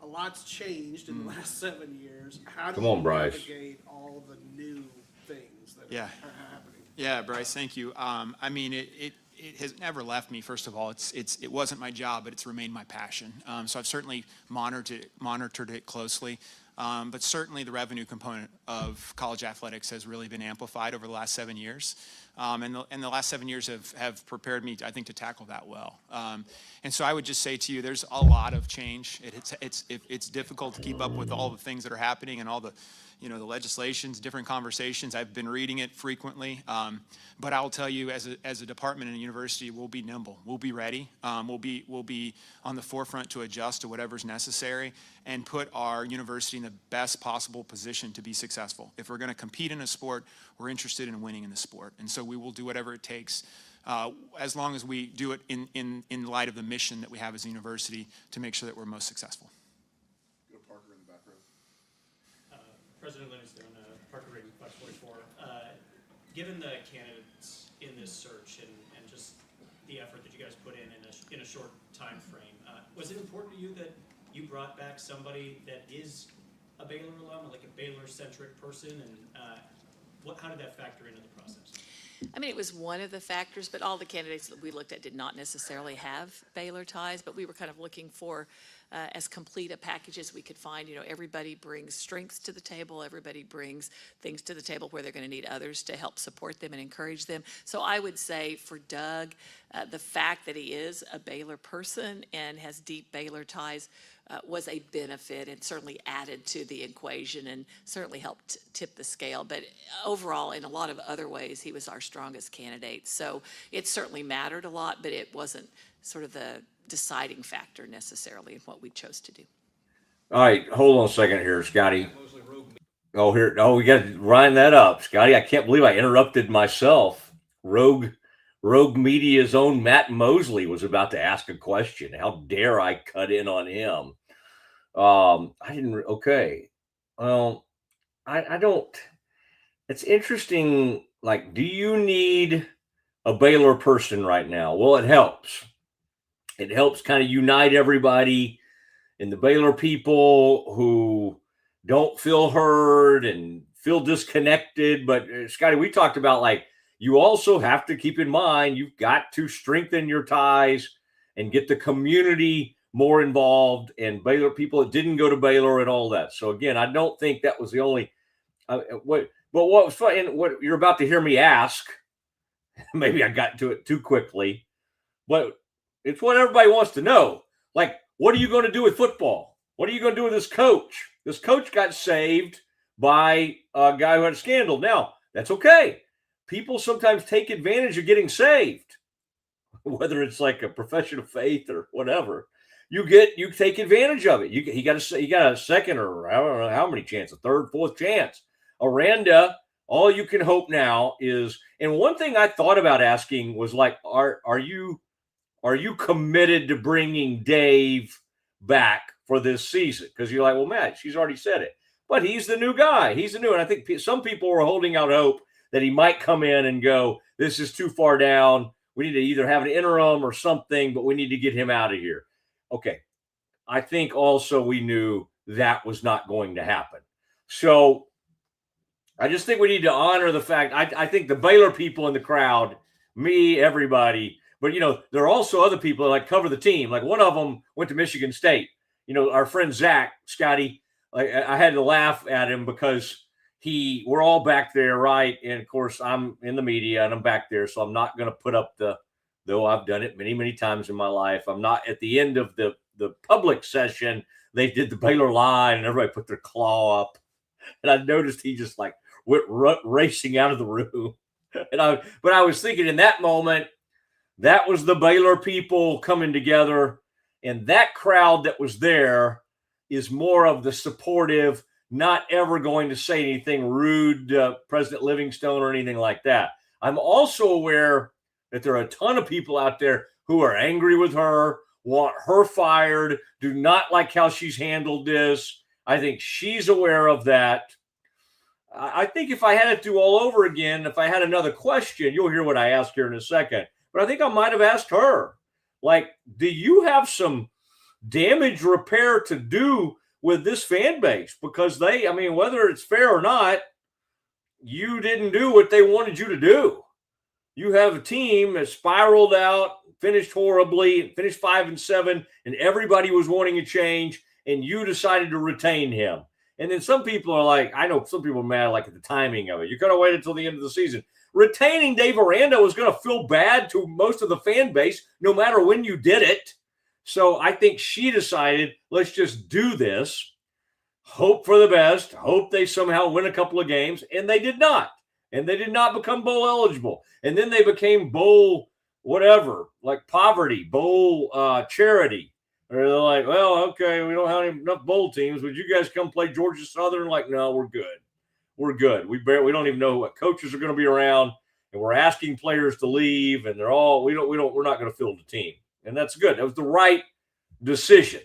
a lot's changed in the last 7 years. How do Come you on, Bryce. navigate all the new things that Yeah. are happening? Yeah, Bryce, thank you. I mean, it has never left me. First of all, it wasn't my job, but it's remained my passion. So I've certainly monitored it closely. But certainly the revenue component of college athletics has really been amplified over the last 7 years. And the last 7 years have prepared me, I think, to tackle that well. And so I would just say to you, there's a lot of change. It's difficult to keep up with all the things that are happening and all the the legislations, different conversations. I've been reading it frequently. But I'll tell you, as a department and a university, we'll be nimble. We'll be ready. We'll be on the forefront to adjust to whatever's necessary and put our university in the best possible position to be successful. If we're going to compete in a sport, we're interested in winning in the sport. And so we will do whatever it takes, as long as we do it in light of the mission that we have as a university to make sure that we're most successful. Go Parker in the back row. President Livingstone, Parker Reagan, Fox 44. Given the candidates in this search and just the effort that you guys put in a short time frame, was it important to you that you brought back somebody that is a Baylor alum, like a Baylor-centric person, and how did that factor into the process? I mean, it was one of the factors, but all the candidates that we looked at did not necessarily have Baylor ties, but we were kind of looking for as complete a package as we could find. Everybody brings strengths to the table. Everybody brings things to the table where they're going to need others to help support them and encourage them. So I would say for Doug, the fact that he is a Baylor person and has deep Baylor ties was a benefit and certainly added to the equation and certainly helped tip the scale. But overall, in a lot of other ways, he was our strongest candidate. So it certainly mattered a lot, but it wasn't sort of the deciding factor necessarily in what we chose to do. All right, hold on a second here, Scotty. We got to wind that up, Scotty. I can't believe I interrupted myself. Rogue Media's own Matt Mosley was about to ask a question. How dare I cut in on him? I didn't. Okay. Well, I don't. It's interesting. Like, do you need a Baylor person right now? Well, it helps. It helps kind of unite everybody and the Baylor people who don't feel heard and feel disconnected. But Scotty, we talked about, like, you also have to keep in mind, you've got to strengthen your ties and get the community more involved and Baylor people that didn't go to Baylor and all that. So again, I don't think that was the only, what was funny, and what you're about to hear me ask, maybe I got to it too quickly, but it's what everybody wants to know. Like, what are you going to do with football? What are you going to do with this coach? This coach got saved by a guy who had a scandal. Now, that's okay. People sometimes take advantage of getting saved, whether it's like a profession of faith or whatever. You take advantage of it. You got a second, or I don't know how many chances, a third, fourth chance. Aranda, all you can hope now is, and one thing I thought about asking was like, are you committed to bringing Dave back for this season? Because you're like, well, Matt, she's already said it, but he's the new guy. And I think some people were holding out hope that he might come in and go, this is too far down. We need to either have an interim or something, but we need to get him out of here. Okay. I think also we knew that was not going to happen. So I just think we need to honor the fact. I think the Baylor people in the crowd, me, everybody, but, there are also other people that like cover the team. Like one of them went to Michigan State. Our friend Zach, Scotty, like I had to laugh at him because we're all back there, right? And of course, I'm in the media and I'm back there. So I'm not going to put up though I've done it many, many times in my life. I'm not at the end of the public session. They did the Baylor line and everybody put their claw up. And I noticed he just like went racing out of the room. But I was thinking in that moment, that was the Baylor people coming together. And that crowd that was there is more of the supportive, not ever going to say anything rude to President Livingstone or anything like that. I'm also aware that there are a ton of people out there who are angry with her, want her fired, do not like how she's handled this. I think she's aware of that. I think if I had it do all over again, if I had another question, you'll hear what I ask here in a second. But I think I might have asked her, like, do you have some damage repair to do with this fan base? Because whether it's fair or not, you didn't do what they wanted you to do. You have a team that spiraled out, finished horribly, finished 5-7, and everybody was wanting a change, and you decided to retain him. And then some people are like, I know some people are mad like at the timing of it. You could have waited until the end of the season. Retaining Dave Aranda was going to feel bad to most of the fan base, no matter when you did it. So I think she decided, let's just do this, hope for the best, hope they somehow win a couple of games, and they did not. And they did not become bowl eligible. And then they became bowl whatever, like poverty, bowl charity. Or they're like, well, okay, we don't have enough bowl teams. Would you guys come play Georgia Southern? Like, no, we're good. We're good. We don't even know what coaches are going to be around, and we're asking players to leave, and we're not going to field the team. And that's good. That was the right decision.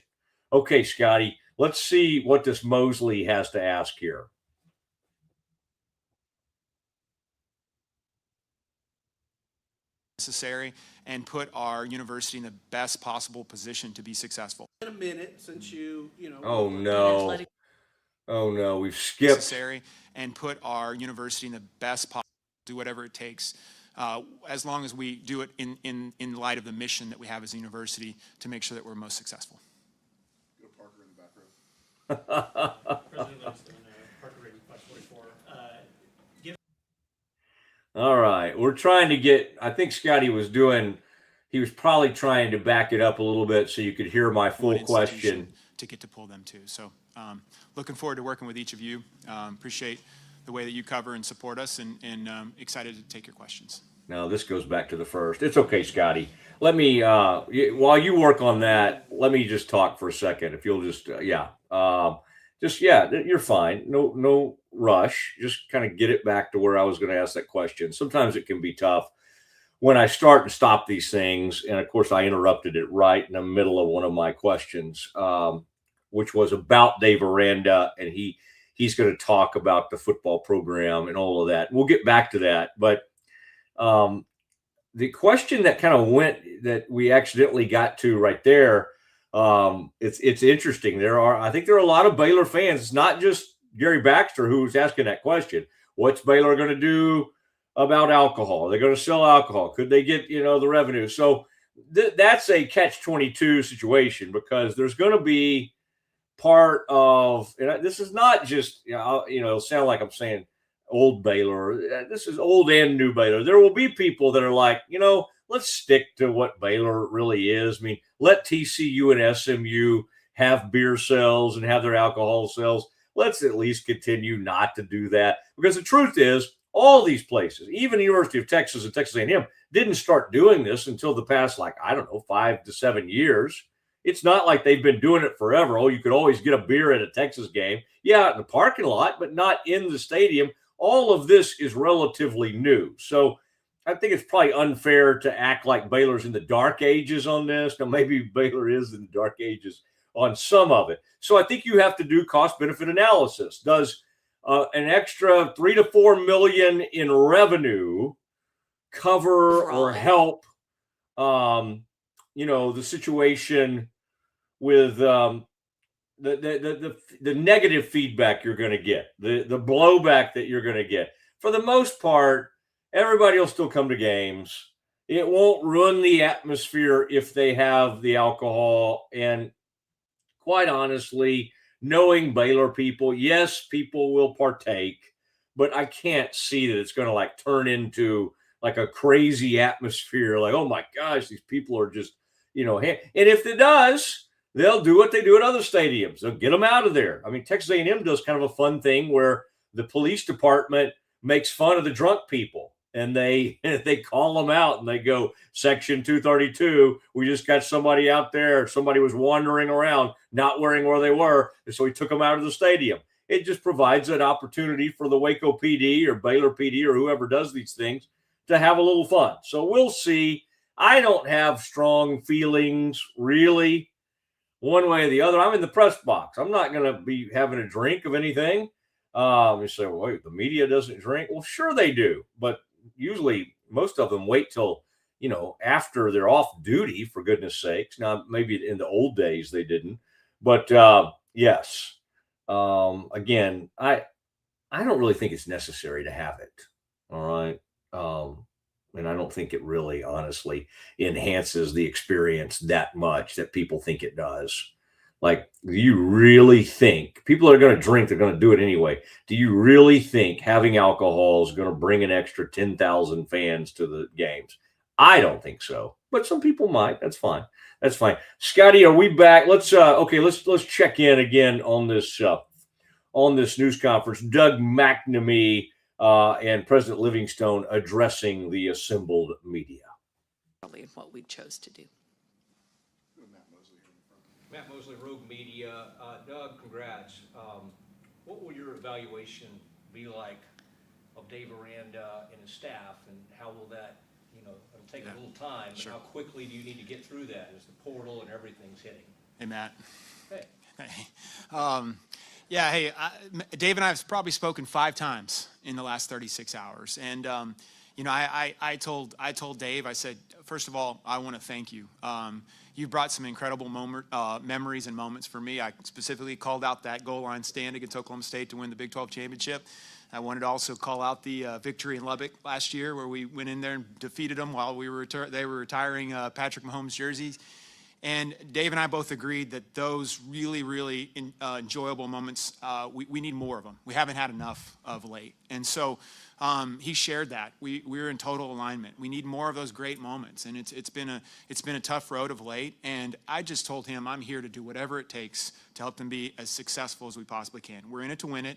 Okay, Scotty, let's see what this Mosley has to ask here. Necessary and put our university in the best possible position to be successful. In a minute, since Oh no, we've skipped. Necessary and put our university in the best possible. Do whatever it takes, as long as we do it in light of the mission that we have as a university to make sure that we're most successful. Go Parker in the back row. President Livingstone, Parker Rating, Class 44. All right. We're trying to get, I think Scotty was probably trying to back it up a little bit so you could hear my full question. To get to pull them too. So looking forward to working with each of you. Appreciate the way that you cover and support us, and excited to take your questions. Now, this goes back to the first. It's okay, Scotty. Let me, while you work on that, let me just talk for a second. If you'll just, you're fine. No rush. Just kind of get it back to where I was going to ask that question. Sometimes it can be tough when I start and stop these things. And of course, I interrupted it right in the middle of one of my questions, which was about Dave Aranda, and he's going to talk about the football program and all of that. We'll get back to that. But the question that kind of that we accidentally got to right there, it's interesting. I think there are a lot of Baylor fans. It's not just Gary Baxter who's asking that question. What's Baylor going to do about alcohol? They're going to sell alcohol. Could they get, the revenue? So that's a catch-22 situation, because there's going to be part of, and this is not just, it'll sound like I'm saying old Baylor. This is old and new Baylor. There will be people that are like, let's stick to what Baylor really is. I mean, let TCU and SMU have beer sales and have their alcohol sales. Let's at least continue not to do that, because the truth is, all these places, even the University of Texas and Texas A&M, didn't start doing this until the past, 5 to 7 years. It's not like they've been doing it forever. Oh, you could always get a beer at a Texas game. Yeah, in the parking lot, but not in the stadium. All of this is relatively new. So I think it's probably unfair to act like Baylor's in the dark ages on this. Now, maybe Baylor is in the dark ages on some of it. So I think you have to do cost-benefit analysis. Does an extra $3 to $4 million in revenue cover or help, the situation with the negative feedback you're going to get, the blowback that you're going to get? For the most part, everybody will still come to games. It won't ruin the atmosphere if they have the alcohol. And quite honestly, knowing Baylor people, yes, people will partake, but I can't see that it's going to turn into a crazy atmosphere. Oh my gosh, these people are just, and if it does, they'll do what they do at other stadiums. They'll get them out of there. I mean, Texas A&M does kind of a fun thing where the police department makes fun of the drunk people, and they call them out and they go, Section 232, we just got somebody out there. Somebody was wandering around, not wearing where they were. And so we took them out of the stadium. It just provides an opportunity for the Waco PD or Baylor PD or whoever does these things to have a little fun. So we'll see. I don't have strong feelings really one way or the other. I'm in the press box. I'm not going to be having a drink of anything. You say, well, wait, the media doesn't drink. Well, sure they do. But usually most of them wait till, after they're off duty, for goodness sakes. Now, maybe in the old days they didn't. But yes, again, I don't really think it's necessary to have it. All right. And I don't think it really, honestly, enhances the experience that much that people think it does. Do you really think people are going to drink? They're going to do it anyway. Do you really think having alcohol is going to bring an extra 10,000 fans to the games? I don't think so, but some people might. That's fine. That's fine. Scotty, are we back? Let's check in again on this news conference. Doug McNamee and President Livingstone addressing the assembled media. What we chose to do. Matt Mosley, Rogue Media. Doug, congrats. What will your evaluation be like of Dave Aranda and his staff, and how will that, it'll take a little time, Sure. but how quickly do you need to get through that as the portal and everything's hitting? Hey, Matt. Hey. Hey, Dave and I have probably spoken 5 times in the last 36 hours. And, I told Dave, I said, first of all, I want to thank you. You brought some incredible memories and moments for me. I specifically called out that goal line stand against Oklahoma State to win the Big 12 championship. I wanted to also call out the victory in Lubbock last year, where we went in there and defeated them while they were retiring Patrick Mahomes jerseys. And Dave and I both agreed that those really, really enjoyable moments, we need more of them. We haven't had enough of late. And so he shared that. We're in total alignment. We need more of those great moments. And it's been a tough road of late. And I just told him I'm here to do whatever it takes to help them be as successful as we possibly can. We're in it to win it.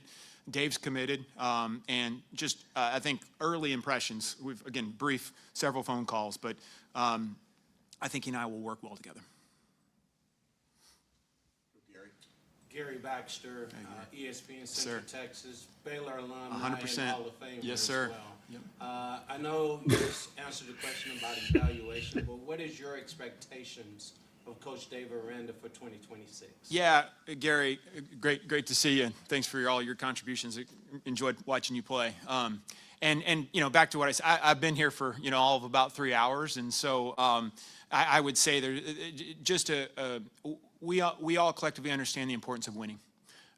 Dave's committed. And just, I think, early impressions. We've, again, brief several phone calls. But I think he and I will work well together. Gary Baxter, ESPN Central Texas, Baylor alumni, 100%. and Hall of Famer Yes, sir. as well. Yep. I know you just answered the question about evaluation, but what is your expectations of Coach Dave Aranda for 2026? Yeah, Gary, great to see you. And thanks for all your contributions. Enjoyed watching you play. And back to what I said, I've been here for all of about 3 hours, and so I would say there just we all collectively understand the importance of winning,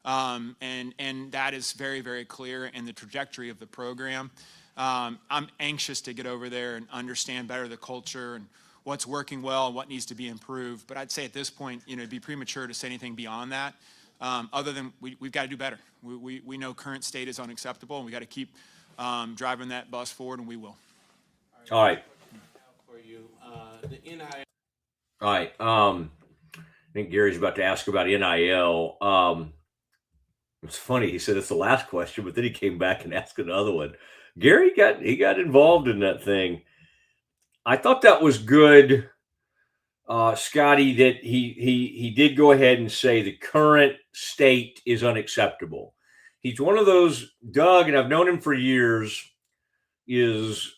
and that is very, very clear in the trajectory of the program. I'm anxious to get over there and understand better the culture and what's working well and what needs to be improved. But I'd say at this point, it'd be premature to say anything beyond that, other than we've got to do better. We know current state is unacceptable, and we got to keep driving that bus forward, and we will. All right. For you. The NIL. All right. I think Gary's about to ask about NIL. It's funny. He said it's the last question, but then he came back and asked another one. Gary got involved in that thing. I thought that was good, Scotty, that he did go ahead and say the current state is unacceptable. He's one of those, Doug, and I've known him for years, is,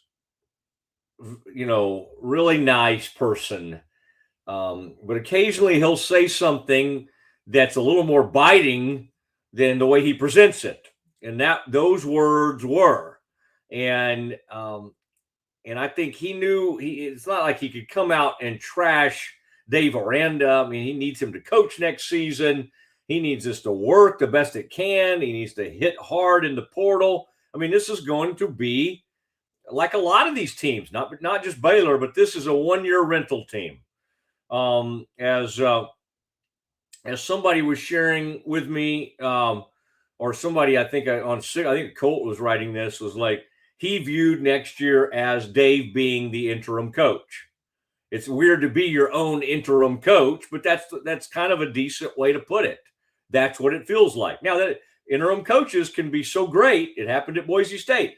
really nice person. But occasionally he'll say something that's a little more biting than the way he presents it. And those words were. And I think he knew it's not like he could come out and trash Dave Aranda. I mean, he needs him to coach next season. He needs this to work the best it can. He needs to hit hard in the portal. I mean, this is going to be like a lot of these teams, not just Baylor, but this is a one-year rental team. As somebody was sharing with me, or somebody I think Colt was writing this, was like, he viewed next year as Dave being the interim coach. It's weird to be your own interim coach, but that's kind of a decent way to put it. That's what it feels like. Now, that interim coaches can be so great, it happened at Boise State,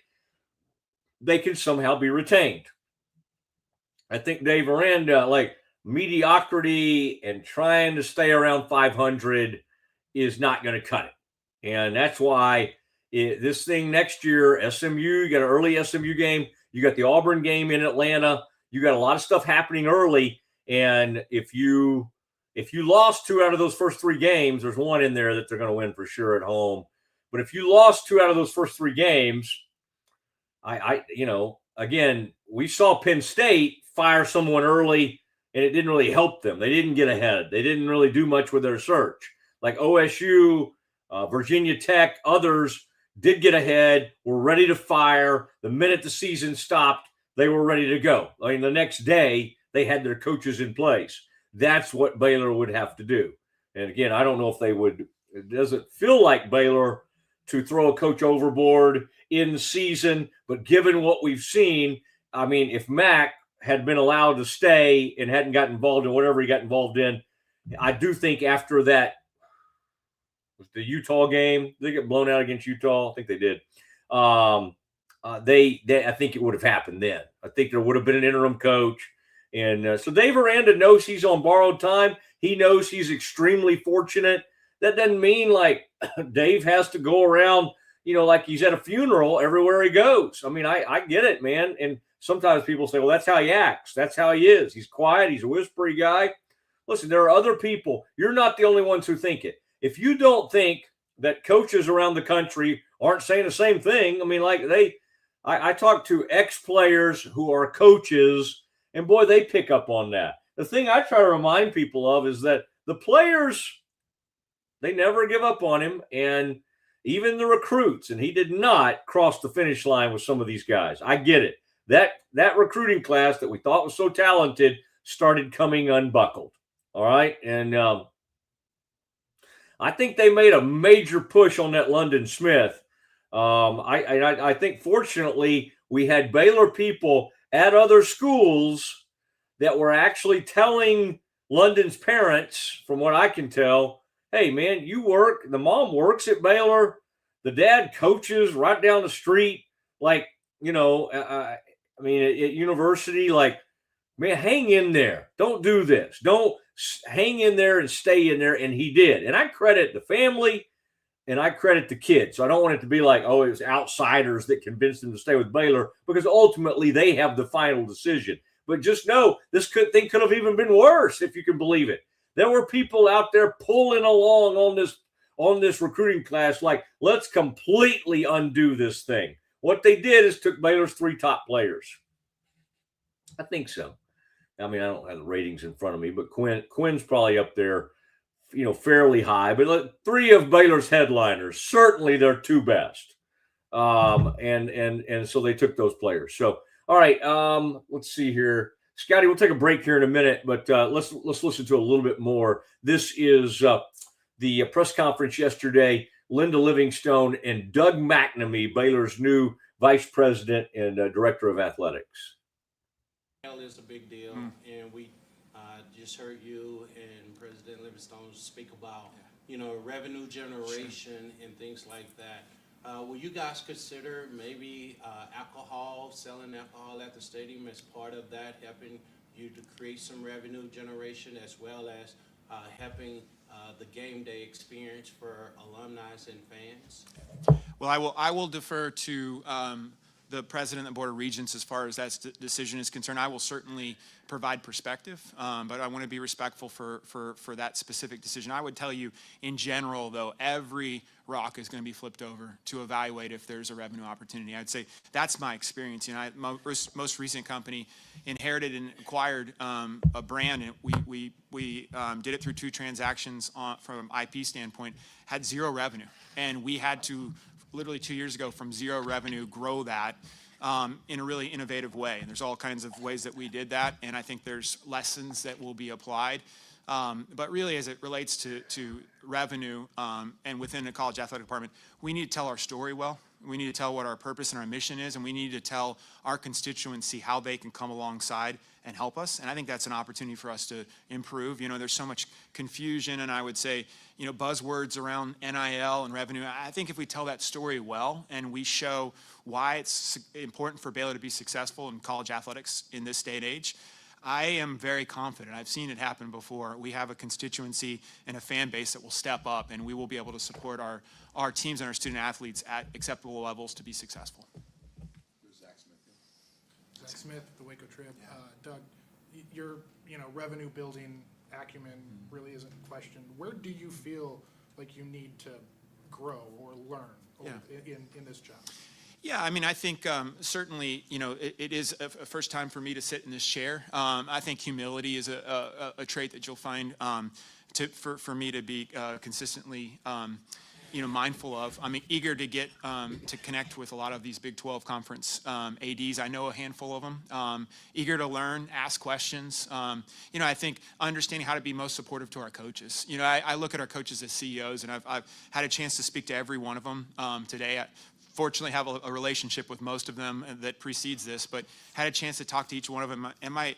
they can somehow be retained. I think Dave Aranda, like, mediocrity and trying to stay around 500 is not going to cut it. And that's why this thing next year, SMU, you got an early SMU game. You got the Auburn game in Atlanta. You got a lot of stuff happening early. And if you lost 2 out of those first 3 games, there's one in there that they're going to win for sure at home. But if you lost 2 out of those first 3 games, again, we saw Penn State fire someone early, and it didn't really help them. They didn't get ahead. They didn't really do much with their search. Like OSU, Virginia Tech, others did get ahead, were ready to fire. The minute the season stopped, they were ready to go. I mean, the next day, they had their coaches in place. That's what Baylor would have to do. And again, I don't know if they would. It doesn't feel like Baylor to throw a coach overboard in the season, but given what we've seen, I mean, if Mac had been allowed to stay and hadn't gotten involved in whatever he got involved in, I do think after that, the Utah game, they get blown out against Utah. I think they did. I think it would have happened then. I think there would have been an interim coach. And so Dave Aranda knows he's on borrowed time. He knows he's extremely fortunate. That doesn't mean like Dave has to go around, like he's at a funeral everywhere he goes. I mean, I get it, man. And sometimes people say, well, that's how he acts. That's how he is. He's quiet. He's a whispery guy. Listen, there are other people. You're not the only ones who think it. If you don't think that coaches around the country aren't saying the same thing, I mean, like I talk to ex-players who are coaches, and boy, they pick up on that. The thing I try to remind people of is that the players, they never give up on him, and even the recruits, and he did not cross the finish line with some of these guys. I get it. That recruiting class that we thought was so talented started coming unbuckled. All right, and I think they made a major push on that London Smith. I think fortunately we had Baylor people at other schools that were actually telling London's parents, from what I can tell, hey, man, the mom works at Baylor. The dad coaches right down the street. Like, at university, like, man, hang in there. Don't do this. Don't hang in there and stay in there. And he did. And I credit the family and I credit the kids. So I don't want it to be like, oh, it was outsiders that convinced him to stay with Baylor, because ultimately they have the final decision. But just know this thing could have even been worse, if you can believe it. There were people out there pulling along on this recruiting class like, let's completely undo this thing. What they did is took Baylor's 3 top players. I think so. I mean, I don't have the ratings in front of me, but Quinn's probably up there, fairly high. But 3 of Baylor's headliners, certainly their 2 best. And so they took those players. So, all right, let's see here. Scotty, we'll take a break here in a minute, but let's listen to a little bit more. This is the press conference yesterday. Linda Livingstone and Doug McNamee, Baylor's new vice president and director of athletics. Is a big deal, and we just heard you and President Livingstone speak about, revenue generation and things like that. Will you guys consider maybe selling alcohol at the stadium as part of that, helping you to create some revenue generation as well as helping the game day experience for alumni and fans? Well, I will defer to the president of the Board of Regents as far as that decision is concerned. I will certainly provide perspective, but I want to be respectful for that specific decision. I would tell you, in general, though, every rock is going to be flipped over to evaluate if there's a revenue opportunity. I'd say that's my experience. My most recent company inherited and acquired a brand, and we did it through 2 transactions from an IP standpoint, had 0 revenue, and we had to literally 2 years ago from 0 revenue grow that in a really innovative way. And there's all kinds of ways that we did that, and I think there's lessons that will be applied. But really, as it relates to revenue and within the college athletic department, we need to tell our story well. We need to tell what our purpose and our mission is, and we need to tell our constituency how they can come alongside and help us. And I think that's an opportunity for us to improve. There's so much confusion, and I would say, buzzwords around NIL and revenue. I think if we tell that story well and we show why it's important for Baylor to be successful in college athletics in this day and age, I am very confident. I've seen it happen before. We have a constituency and a fan base that will step up, and we will be able to support our teams and our student athletes at acceptable levels to be successful. Zach Smith, the Waco trip. Doug, your revenue building acumen really isn't questioned. Where do you feel like you need to grow or learn in this job? Yeah, I think certainly, it is a first time for me to sit in this chair. I think humility is a trait that you'll find for me to be consistently, mindful of. I'm eager to get to connect with a lot of these Big 12 conference ADs. I know a handful of them. Eager to learn, ask questions. I think understanding how to be most supportive to our coaches. I look at our coaches as CEOs, and I've had a chance to speak to every one of them today. Fortunately have a relationship with most of them that precedes this, but had a chance to talk to each one of them. And my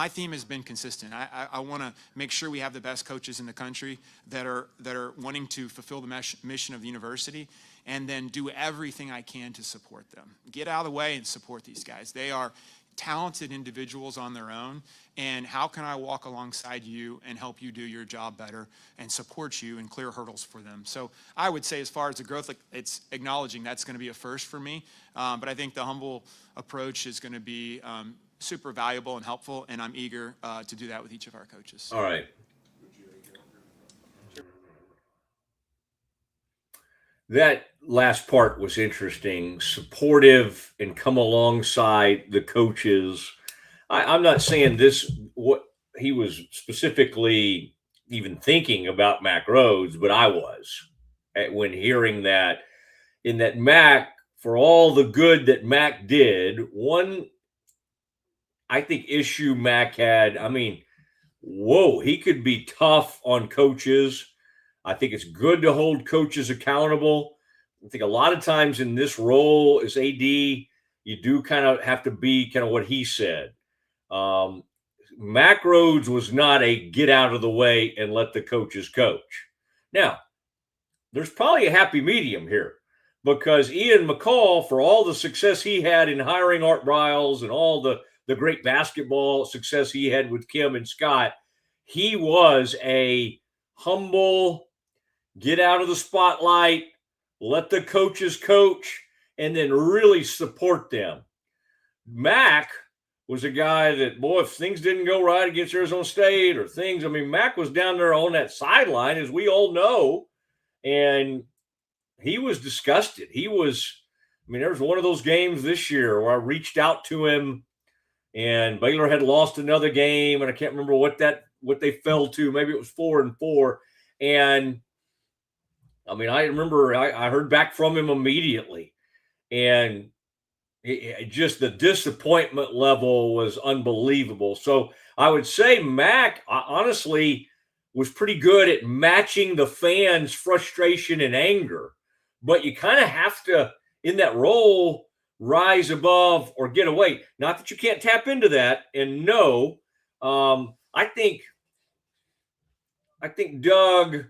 theme has been consistent. I want to make sure we have the best coaches in the country that are wanting to fulfill the mission of the university, and then do everything I can to support them. Get out of the way and support these guys. They are talented individuals on their own, and how can I walk alongside you and help you do your job better and support you and clear hurdles for them? So I would say, as far as the growth, it's acknowledging that's going to be a first for me, but I think the humble approach is going to be super valuable and helpful, and I'm eager to do that with each of our coaches. All right. That last part was interesting. Supportive and come alongside the coaches. I'm not saying what he was specifically even thinking about Mack Rhoades, but I was when hearing that. In that Mack, for all the good that Mack did, one, I think, issue Mack had, he could be tough on coaches. I think it's good to hold coaches accountable. I think a lot of times in this role as AD, you do kind of have to be kind of what he said. Mack Rhoades was not a get out of the way and let the coaches coach. Now, there's probably a happy medium here, because Ian McCall, for all the success he had in hiring Art Briles and all the great basketball success he had with Kim and Scott, he was a humble, get out of the spotlight, let the coaches coach, and then really support them. Mack was a guy that, if things didn't go right against Arizona State or things, Mack was down there on that sideline, as we all know, and he was disgusted. He was, there was one of those games this year where I reached out to him, and Baylor had lost another game, and I can't remember what they fell to. Maybe it was 4-4. And I remember I heard back from him immediately, and just the disappointment level was unbelievable. So I would say Mack, honestly, was pretty good at matching the fans' frustration and anger. But you kind of have to, in that role, rise above or get away. Not that you can't tap into that. And no, I think Doug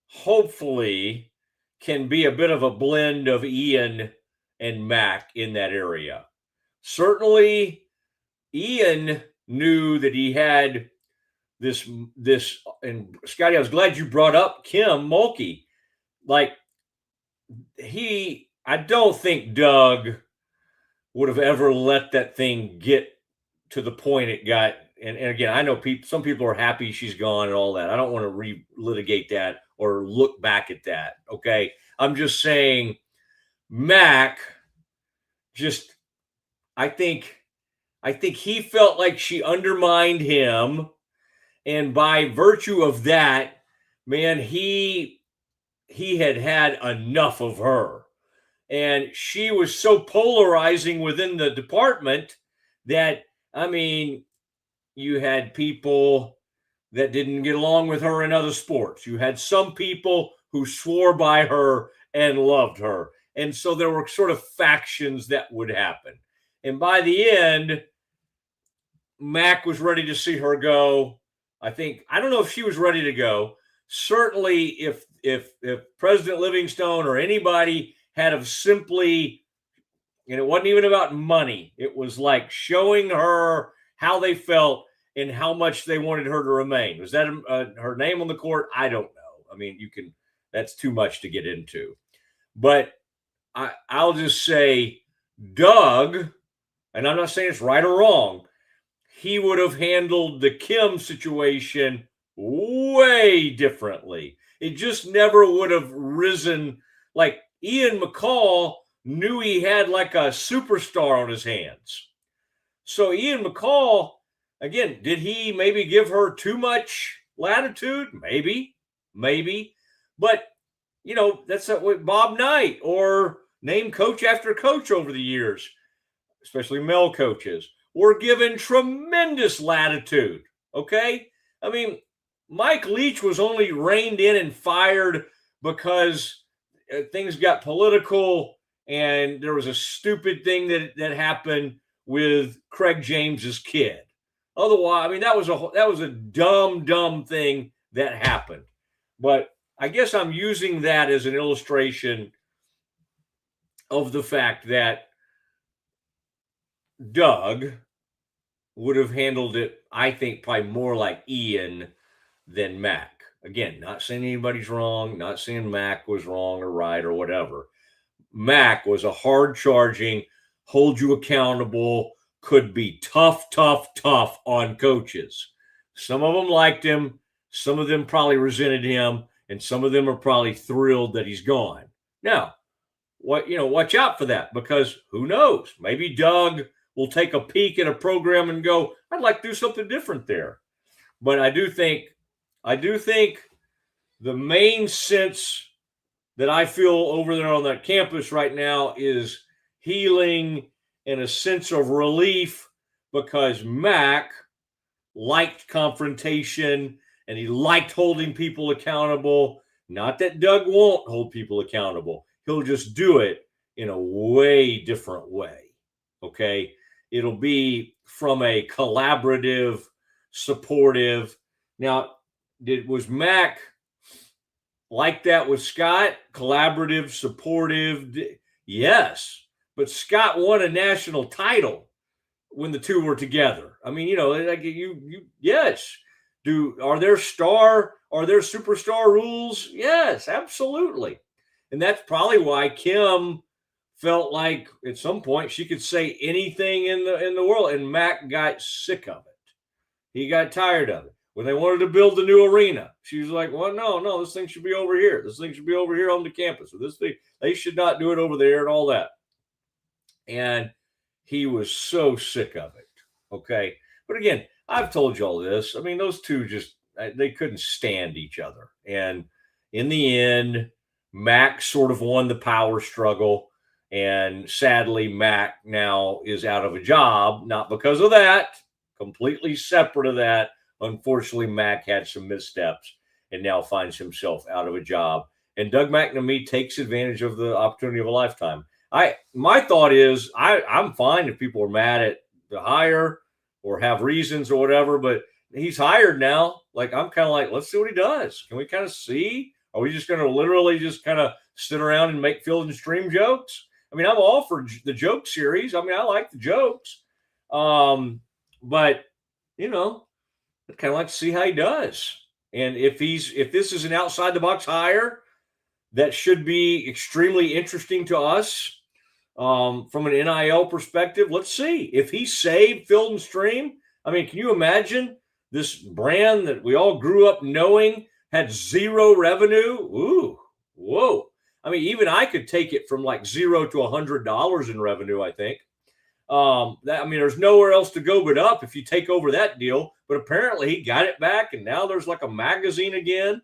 hopefully can be a bit of a blend of Ian and Mac in that area. Certainly, Ian knew that he had this, and Scotty, I was glad you brought up Kim Mulkey. Like, I don't think Doug would have ever let that thing get to the point it got. And again, I know some people are happy she's gone and all that. I don't want to relitigate that or look back at that. Okay. I'm just saying, Mac, I think he felt like she undermined him. And by virtue of that, man, he had enough of her. And she was so polarizing within the department that, I mean, you had people that didn't get along with her in other sports. You had some people who swore by her and loved her. And so there were sort of factions that would happen. And by the end, Mac was ready to see her go. I don't know if she was ready to go. Certainly if President Livingstone or anybody had have simply, and it wasn't even about money, it was like showing her how they felt and how much they wanted her to remain. Was that her name on the court? I don't know. I mean, that's too much to get into. But I'll just say, Doug, and I'm not saying it's right or wrong, he would have handled the Kim situation way differently. It just never would have risen. Like, Ian McCall knew he had like a superstar on his hands. So Ian McCall, again, did he maybe give her too much latitude? Maybe. But, that's what Bob Knight, or name coach after coach over the years, especially male coaches, were given tremendous latitude. Okay? I mean, Mike Leach was only reined in and fired because things got political and there was a stupid thing that happened with Craig James's kid. Otherwise, I mean, that was a dumb thing that happened. But I guess I'm using that as an illustration of the fact that Doug would have handled it, I think, probably more like Ian than Mac. Again, not saying anybody's wrong, not saying Mac was wrong or right or whatever. Mac was a hard-charging, hold you accountable, could be tough on coaches. Some of them liked him, some of them probably resented him, and some of them are probably thrilled that he's gone. Now, watch out for that, because who knows? Maybe Doug will take a peek at a program and go, I'd like to do something different there. But I do think the main sense that I feel over there on that campus right now is healing and a sense of relief, because Mac liked confrontation and he liked holding people accountable. Not that Doug won't hold people accountable. He'll just do it in a way different way. Okay? It'll be from a collaborative, supportive. Now, was Mac like that with Scott? Collaborative, supportive? Yes. But Scott won a national title when the two were together. I mean, yes. Are there superstar rules? Yes, absolutely. And that's probably why Kim felt like at some point she could say anything in the world, and Mac got sick of it. He got tired of it. When they wanted to build the new arena, she was like, well, no, this thing should be over here. This thing should be over here on the campus. Or this thing, they should not do it over there and all that. And he was so sick of it. Okay. But again, I've told you all this. I mean, those two they couldn't stand each other. And in the end, Mac sort of won the power struggle. And sadly, Mac now is out of a job, not because of that, completely separate of that. Unfortunately, Mac had some missteps and now finds himself out of a job. And Doug McNamee takes advantage of the opportunity of a lifetime. my thought is I'm fine if people are mad at the hire or have reasons or whatever, but he's hired now. Like, I'm kind of like, let's see what he does. Can we kind of see? Are we just going to literally just kind of sit around and make Field and Stream jokes? I mean, I'm all for the joke series. I mean, I like the jokes. But, you know, I'd kind of like to see how he does. And if this is an outside the box hire, that should be extremely interesting to us from an NIL perspective. Let's see if he saved Field and Stream. I mean, can you imagine this brand that we all grew up knowing had zero revenue? Ooh, whoa. I mean, even I could take it from like $0 to $100 in revenue, I think. There's nowhere else to go but up if you take over that deal. But apparently he got it back, and now there's like a magazine again.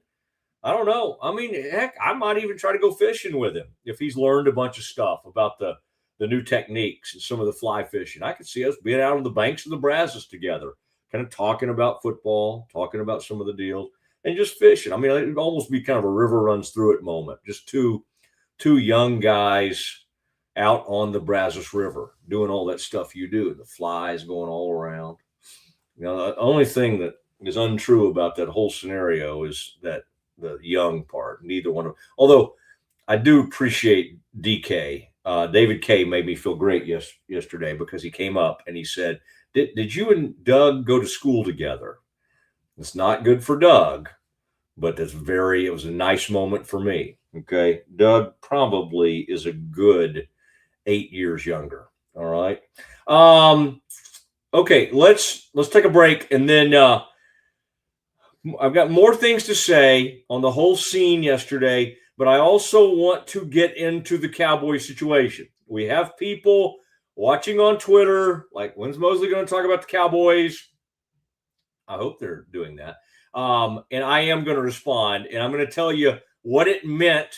I don't know. I mean, heck, I might even try to go fishing with him if he's learned a bunch of stuff about the new techniques and some of the fly fishing. I could see us being out on the banks of the Brazos together, kind of talking about football, talking about some of the deals, and just fishing. I mean, it'd almost be kind of a river runs through it moment. Just two young guys out on the Brazos River doing all that stuff you do. The flies going all around. You know, the only thing that is untrue about that whole scenario is that the young part. Neither one of, although I do appreciate DK. David K made me feel great yesterday because he came up and he said, did you and Doug go to school together? It's not good for Doug, but it was a nice moment for me. Okay. Doug probably is a good 8 years younger. All right. Okay. Let's take a break. And then, I've got more things to say on the whole scene yesterday, but I also want to get into the Cowboy situation. We have people watching on Twitter, like, when's Mosley going to talk about the Cowboys? I hope they're doing that. And I am going to respond, and I'm going to tell you what it meant,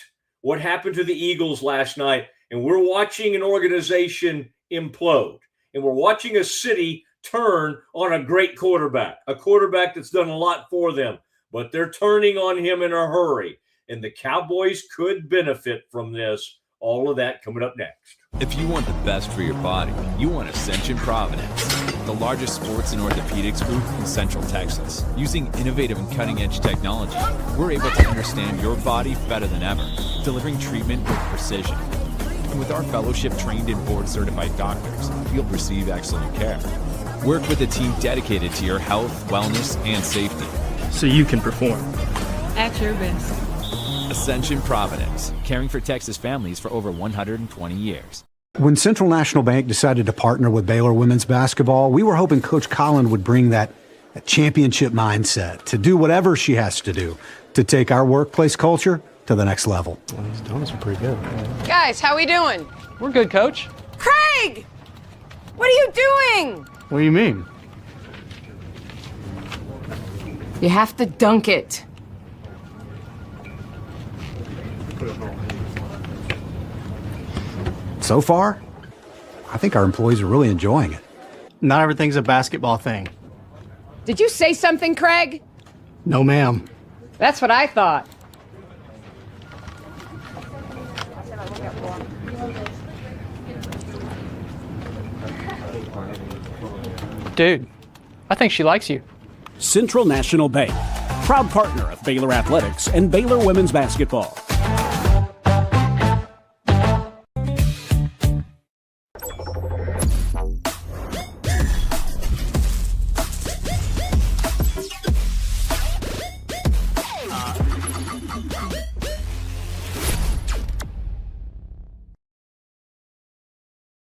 what happened to the Eagles last night. And we're watching an organization implode, and we're watching a city turn on a great quarterback, a quarterback that's done a lot for them, but they're turning on him in a hurry. And the Cowboys could benefit from this. All of that coming up next. If you want the best for your body, you want Ascension Providence, the largest sports and orthopedics group in Central Texas. Using innovative and cutting-edge technology, we're able to understand your body better than ever, delivering treatment with precision. And with our fellowship-trained and board-certified doctors, you'll receive excellent care. Work with a team dedicated to your health, wellness, and safety. So you can perform. At your best. Ascension Providence, caring for Texas families for over 120 years. When Central National Bank decided to partner with Baylor women's basketball, we were hoping Coach Collin would bring that championship mindset to do whatever she has to do to take our workplace culture to the next level. Well, these donuts are pretty good. Guys, how we doing? We're good, Coach. Craig! What are you doing? What do you mean? You have to dunk it. So far, I think our employees are really enjoying it. Not everything's a basketball thing. Did you say something, Craig? No, ma'am. That's what I thought. Dude, I think she likes you. Central National Bank, proud partner of Baylor Athletics and Baylor women's basketball.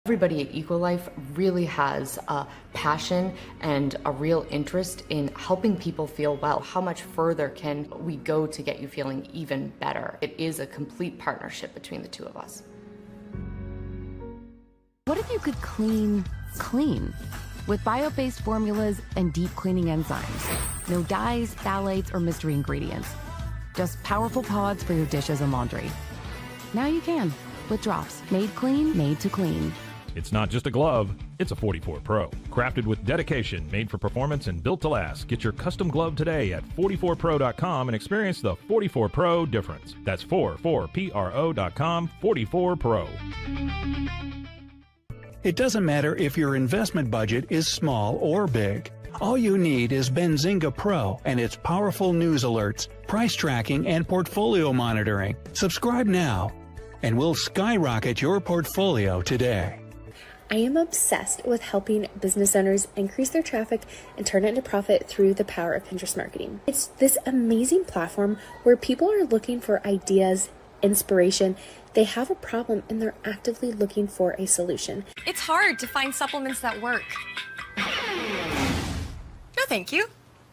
Everybody at Equalife really has a passion and a real interest in helping people feel well. How much further can we go to get you feeling even better? It is a complete partnership between the two of us. What if you could clean clean? With bio-based formulas and deep cleaning enzymes. No dyes, phthalates, or mystery ingredients. Just powerful pods for your dishes and laundry. Now you can, with drops made clean, made to clean. It's not just a glove, it's a 44 Pro. Crafted with dedication, made for performance, and built to last. Get your custom glove today at 44pro.com and experience the 44 Pro difference. That's 44pro.com, 44 Pro. It doesn't matter if your investment budget is small or big. All you need is Benzinga Pro and its powerful news alerts, price tracking, and portfolio monitoring. Subscribe now, and we'll skyrocket your portfolio today. I am obsessed with helping business owners increase their traffic and turn it into profit through the power of Pinterest marketing. It's this amazing platform where people are looking for ideas, inspiration. They have a problem and they're actively looking for a solution. It's hard to find supplements that work. No, thank you.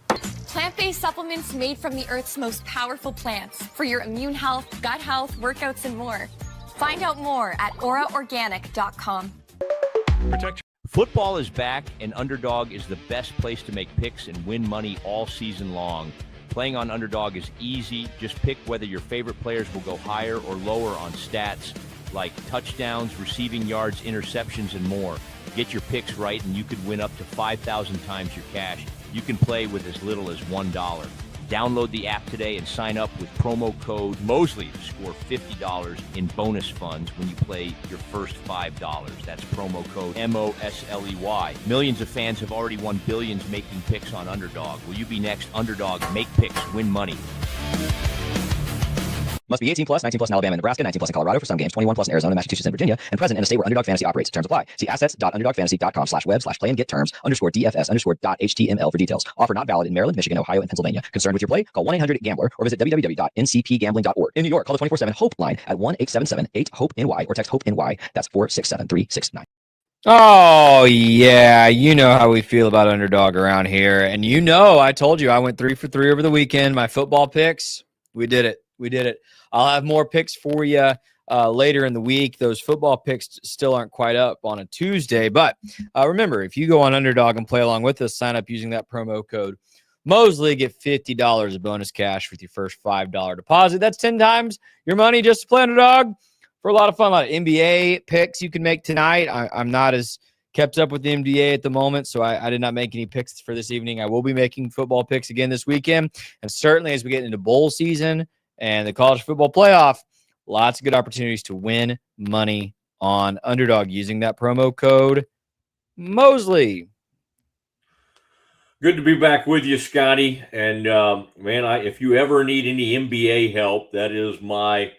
Plant-based supplements made from the Earth's most powerful plants for your immune health, gut health, workouts, and more. Find out more at auraorganic.com. Football is back, and Underdog is the best place to make picks and win money all season long. Playing on Underdog is easy. Just pick whether your favorite players will go higher or lower on stats like touchdowns, receiving yards, interceptions, and more. Get your picks right, and you could win up to 5,000 times your cash. You can play with as little as $1. Download the app today and sign up with promo code Mosley to score $50 in bonus funds when you play your first $5. That's promo code MOSLEY. Millions of fans have already won billions making picks on Underdog. Will you be next? Underdog, make picks, win money. Must be 18 plus, 19 plus in Alabama and Nebraska, 19 plus in Colorado for some games, 21 plus in Arizona, Massachusetts, and Virginia, and present in a state where Underdog Fantasy operates. Terms apply. See assets.underdogfantasy.com/web/play and get terms _DFS_.html for details. Offer not valid in Maryland, Michigan, Ohio, and Pennsylvania. Concerned with your play? Call 1-800-GAMBLER or visit www.ncpgambling.org. In New York, call the 24/7 HOPE line at 1-877-8-HOPE-NY or text HOPE-NY. That's 467-369. Oh, yeah. You know how we feel about Underdog around here. And you know, I told you I went 3 for 3 over the weekend. My football picks, we did it. We did it. I'll have more picks for you later in the week. Those football picks still aren't quite up on a Tuesday. But remember, if you go on Underdog and play along with us, sign up using that promo code Mosley, get $50 of bonus cash with your first $5 deposit. That's 10 times your money just to play Underdog. For a lot of fun, a lot of NBA picks you can make tonight. I'm not as kept up with the NBA at the moment, so I did not make any picks for this evening. I will be making football picks again this weekend. And certainly as we get into bowl season and the college football playoff, lots of good opportunities to win money on Underdog using that promo code Mosley. Good to be back with you, Scotty. And man, if you ever need any NBA help, that is my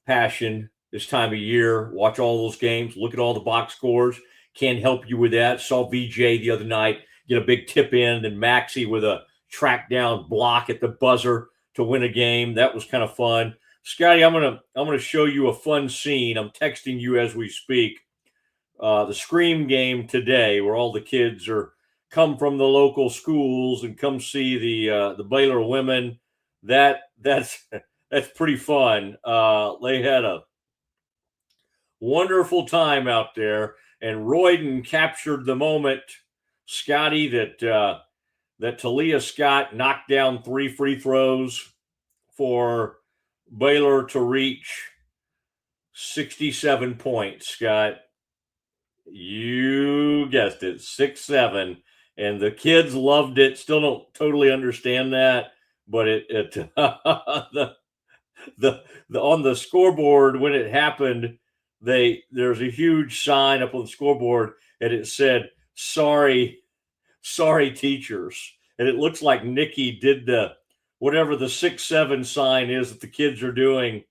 passion this time of year. Watch all those games, look at all the box scores. Can help you with that. Saw VJ the other night get a big tip in, and Maxey with a track down block at the buzzer to win a game. That was kind of fun. Scotty, I'm gonna show you a fun scene. I'm texting you as we speak. The Scream game today, where all the kids come from the local schools and come see the Baylor women. That's pretty fun. They had a wonderful time out there, and Royden captured the moment, Scotty, that Talia Scott knocked down 3 free throws for Baylor to reach 67 points, Scott. You guessed it, 6-7. And the kids loved it. Still don't totally understand that, but on the scoreboard when it happened, there's a huge sign up on the scoreboard, and it said, sorry teachers. And it looks like Nikki did whatever the 6-7 sign is that the kids are doing.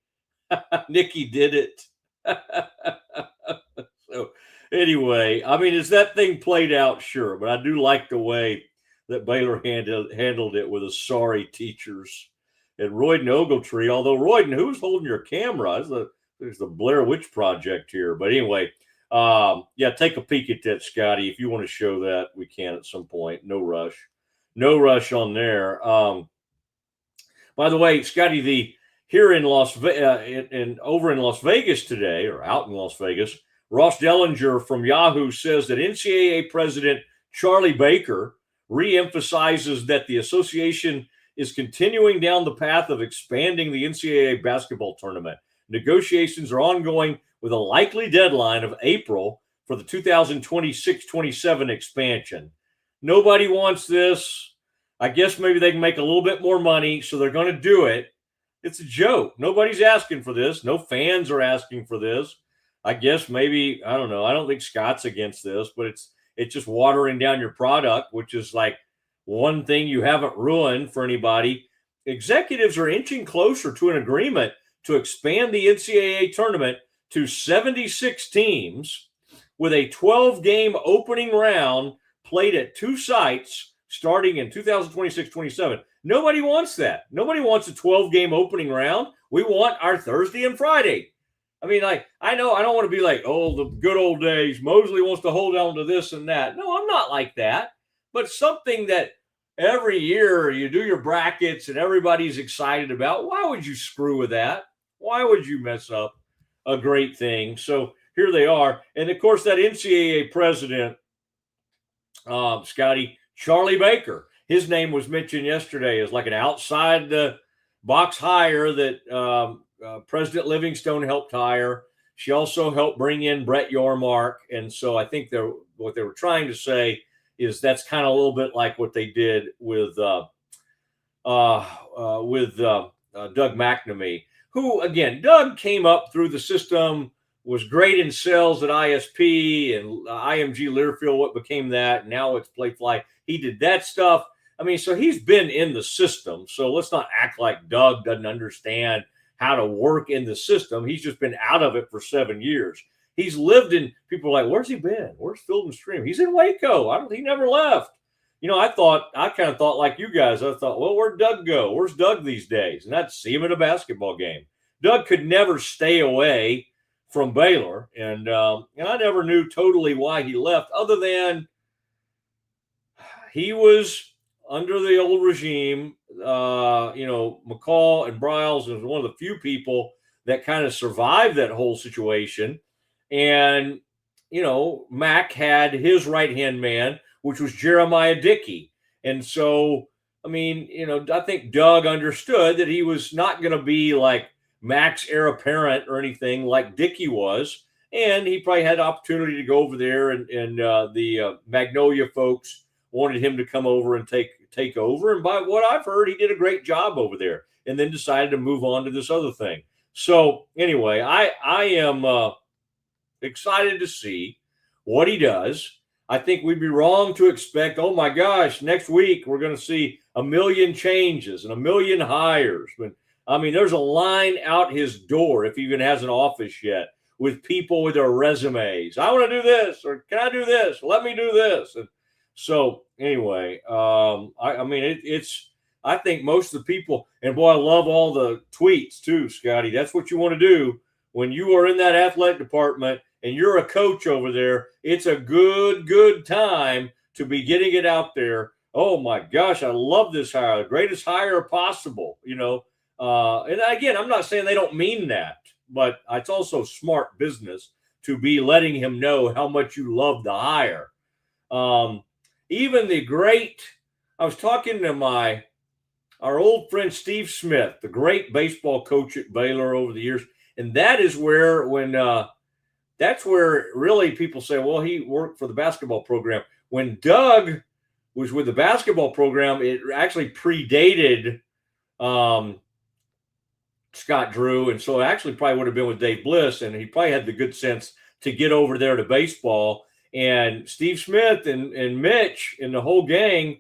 Nikki did it. So anyway, I mean, is that thing played out? Sure. But I do like the way that Baylor handled it with a sorry teachers. And Royden Ogletree, although Royden, who's holding your camera? There's the Blair Witch Project here. But anyway, yeah, take a peek at that, Scotty. If you want to show that, we can at some point. No rush. No rush on there. By the way, Scotty, over in Las Vegas today, or out in Las Vegas, Ross Dellinger from Yahoo says that NCAA President Charlie Baker reemphasizes that the association is continuing down the path of expanding the NCAA basketball tournament. Negotiations are ongoing with a likely deadline of April for the 2026-27 expansion. Nobody wants this. I guess maybe they can make a little bit more money, so they're going to do it. It's a joke. Nobody's asking for this. No fans are asking for this. I guess maybe, I don't know. I don't think Scott's against this, but it's just watering down your product, which is like one thing you haven't ruined for anybody. Executives are inching closer to an agreement to expand the NCAA tournament to 76 teams with a 12-game opening round played at 2 sites starting in 2026-27. Nobody wants that. Nobody wants a 12-game opening round. We want our Thursday and Friday. I mean, like, I know I don't want to be like, oh, the good old days. Mosley wants to hold on to this and that. No, I'm not like that. But something that every year you do your brackets and everybody's excited about. Why would you screw with that? Why would you mess up a great thing? So here they are. And, of course, that NCAA president, Scotty, Charlie Baker, his name was mentioned yesterday as like an outside the box hire that President Livingstone helped hire. She also helped bring in Brett Yormark. And so I think what they were trying to say is that's kind of a little bit like what they did with Doug McNamee, who, again, Doug came up through the system, was great in sales at ISP and IMG Learfield, what became that. Now it's Playfly. He did that stuff. I mean, so he's been in the system. So let's not act like Doug doesn't understand how to work in the system. He's just been out of it for 7 years. He's lived in, people are like, where's he been? Where's Field and Stream? He's in Waco. He never left. You know, I kind of thought like you guys. I thought, well, where'd Doug go? Where's Doug these days? And I'd see him at a basketball game. Doug could never stay away from Baylor. And I never knew totally why he left, other than he was under the old regime. McCall and Bryles was one of the few people that kind of survived that whole situation. And, Mac had his right-hand man, which was Jeremiah Dickey. And so, I think Doug understood that he was not going to be like Mac's heir apparent or anything like Dickey was. And he probably had the opportunity to go over there, and the Magnolia folks wanted him to come over and take over. And by what I've heard, he did a great job over there and then decided to move on to this other thing. So anyway, I am excited to see what he does. I think we'd be wrong to expect, oh my gosh, next week we're going to see 1 million changes and 1 million hires. But there's a line out his door, if he even has an office yet, with people with their resumes. I want to do this, or can I do this? Let me do this. And so anyway, I think most of the people, and boy, I love all the tweets too, Scotty. That's what you want to do when you are in that athletic department and you're a coach over there. It's a good time to be getting it out there. Oh my gosh, I love this hire, the greatest hire possible, and again, I'm not saying they don't mean that, but it's also smart business to be letting him know how much you love the hire. Even the great, I was talking to our old friend Steve Smith, the great baseball coach at Baylor over the years, and that is where that's where really people say, well, he worked for the basketball program. When Doug was with the basketball program, it actually predated Scott Drew, and so it actually probably would have been with Dave Bliss, and he probably had the good sense to get over there to baseball. And Steve Smith and Mitch and the whole gang,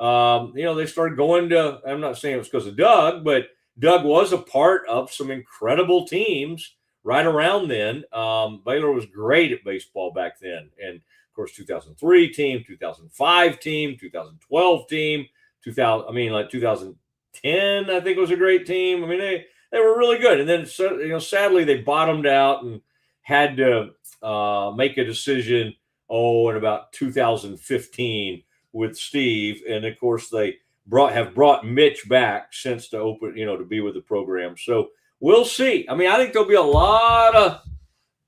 they started going to, I'm not saying it was because of Doug, but Doug was a part of some incredible teams right around then. Baylor was great at baseball back then. And, of course, 2003 team, 2005 team, 2012 team, 2010, I think was a great team. They were really good. And then, sadly, they bottomed out and had to make a decision, in about 2015 with Steve. And, of course, they have brought Mitch back since to open, to be with the program. So we'll see. I think there'll be a lot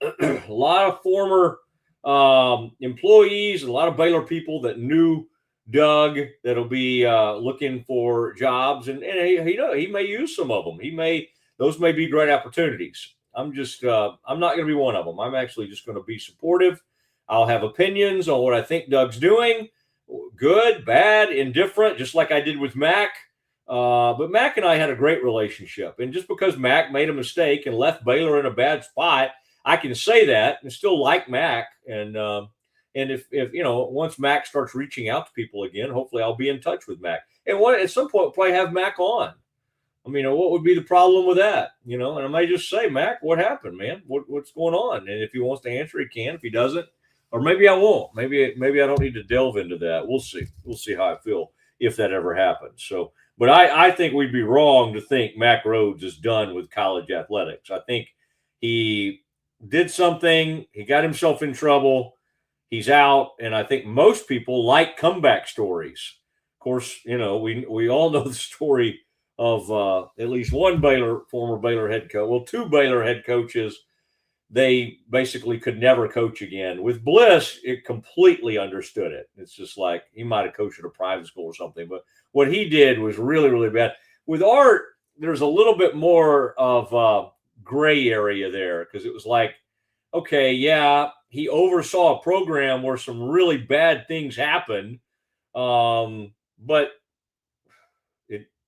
of former employees and a lot of Baylor people that knew Doug that'll be looking for jobs, and he may use some of them. Those may be great opportunities. I'm not going to be one of them. I'm actually just going to be supportive. I'll have opinions on what I think Doug's doing, good, bad, indifferent, just like I did with Mac. But Mac and I had a great relationship. And just because Mac made a mistake and left Baylor in a bad spot, I can say that and still like Mac. And if once Mac starts reaching out to people again, hopefully I'll be in touch with Mac. And at some point, we'll probably have Mac on. I mean, what would be the problem with that? And I might just say, Mac, what happened, man? What's going on? And if he wants to answer, he can. If he doesn't, or maybe I won't. Maybe I don't need to delve into that. We'll see. We'll see how I feel if that ever happens. So, but I think we'd be wrong to think Mac Rhodes is done with college athletics. I think he did something. He got himself in trouble. He's out. And I think most people like comeback stories. Of course, we all know the story of at least one former Baylor head coach. Well, two Baylor head coaches. They basically could never coach again. With Bliss, it completely understood it. It's just like he might have coached at a private school or something. But what he did was really, really bad. With Art, there's a little bit more of gray area there because it was like, okay, yeah, he oversaw a program where some really bad things happened. But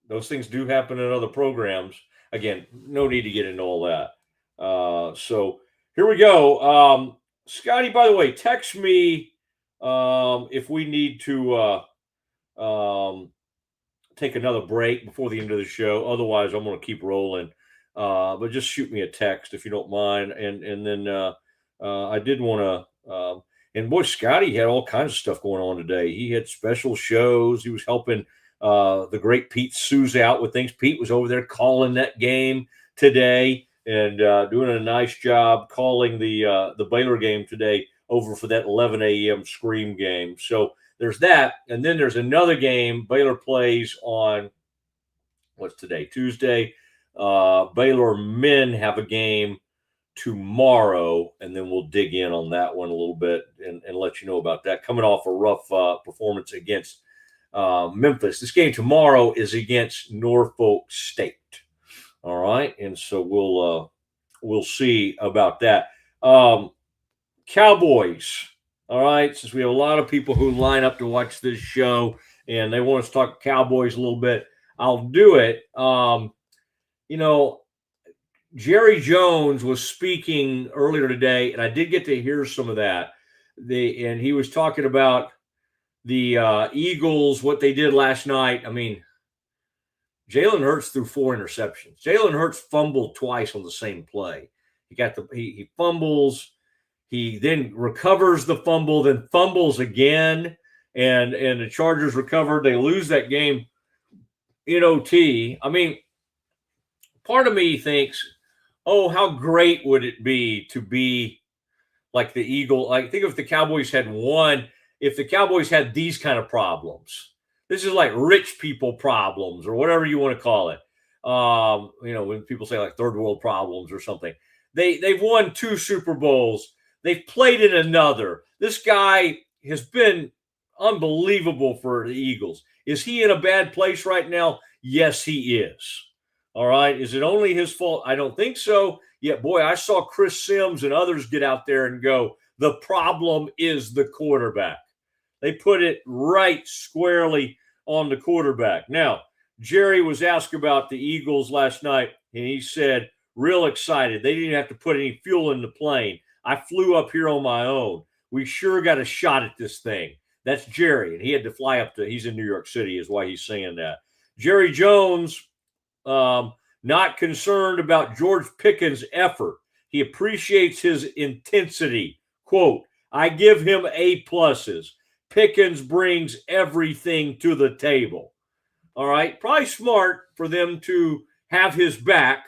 those things do happen in other programs. Again, no need to get into all that. So here we go. Scotty, by the way, text me if we need to take another break before the end of the show. Otherwise, I'm going to keep rolling. But just shoot me a text if you don't mind. And then I did want to and boy, Scotty had all kinds of stuff going on today. He had special shows. He was helping the great Pete Souza out with things. Pete was over there calling that game today and doing a nice job calling the Baylor game today over for that 11 a.m. Scream game. So there's that. And then there's another game Baylor plays on, what's today? Tuesday. Baylor men have a game tomorrow, and then we'll dig in on that one a little bit and let you know about that. Coming off a rough performance against Memphis. This game tomorrow is against Norfolk State. All right. And so we'll see about that. Cowboys. All right. Since we have a lot of people who line up to watch this show and they want us to talk Cowboys a little bit, I'll do it. Jerry Jones was speaking earlier today, and I did get to hear some of that. And he was talking about the Eagles, what they did last night. I mean, Jalen Hurts threw 4 interceptions. Jalen Hurts fumbled twice on the same play. He fumbles. He then recovers the fumble, then fumbles again, and the Chargers recovered. They lose that game in OT. I mean, part of me thinks, oh, how great would it be to be like the Eagle? Like, think if the Cowboys had won, if the Cowboys had these kind of problems. This is like rich people problems or whatever you want to call it. When people say like third world problems or something. They've won 2 Super Bowls. They've played in another. This guy has been unbelievable for the Eagles. Is he in a bad place right now? Yes, he is. All right. Is it only his fault? I don't think so. Yet, boy, I saw Chris Sims and others get out there and go, the problem is the quarterback. They put it right squarely on the quarterback. Now, Jerry was asked about the Eagles last night, and he said, real excited. They didn't have to put any fuel in the plane. I flew up here on my own. We sure got a shot at this thing. That's Jerry, and he had to fly up he's in New York City is why he's saying that. Jerry Jones, not concerned about George Pickens' effort. He appreciates his intensity. Quote, I give him A+. Pickens brings everything to the table. All right. Probably smart for them to have his back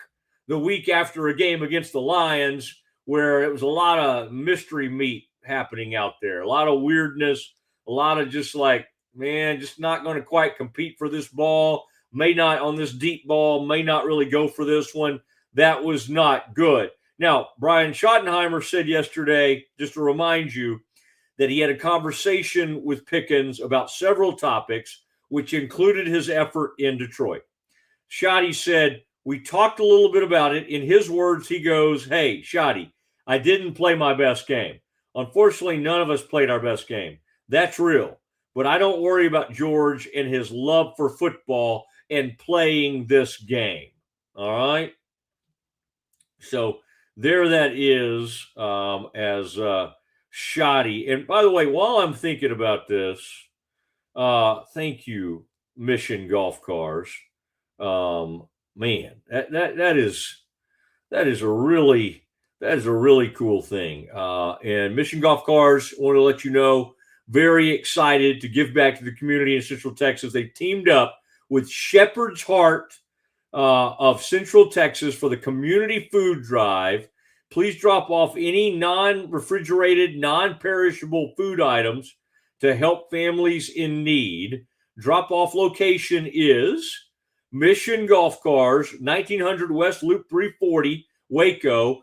the week after a game against the Lions where it was a lot of mystery meat happening out there. A lot of weirdness, a lot of just like, man, just not going to quite compete for this ball. May not on this deep ball, may not really go for this one. That was not good. Now, Brian Schottenheimer said yesterday, just to remind you, that he had a conversation with Pickens about several topics, which included his effort in Detroit. Schotty said, We talked a little bit about it. In his words, he goes, "Hey, Shotty, I didn't play my best game. Unfortunately, none of us played our best game. That's real. But I don't worry about George and his love for football and playing this game." All right? So there that is as Shotty. And by the way, while I'm thinking about this, thank you, Mission Golf Cars. Man, that is a really cool thing. And Mission Golf Cars, I want to let you know, very excited to give back to the community in Central Texas. They teamed up with Shepherd's Heart of Central Texas for the community food drive. Please drop off any non-refrigerated, non-perishable food items to help families in need. Drop-off location is Mission Golf Cars, 1900 West Loop 340, Waco.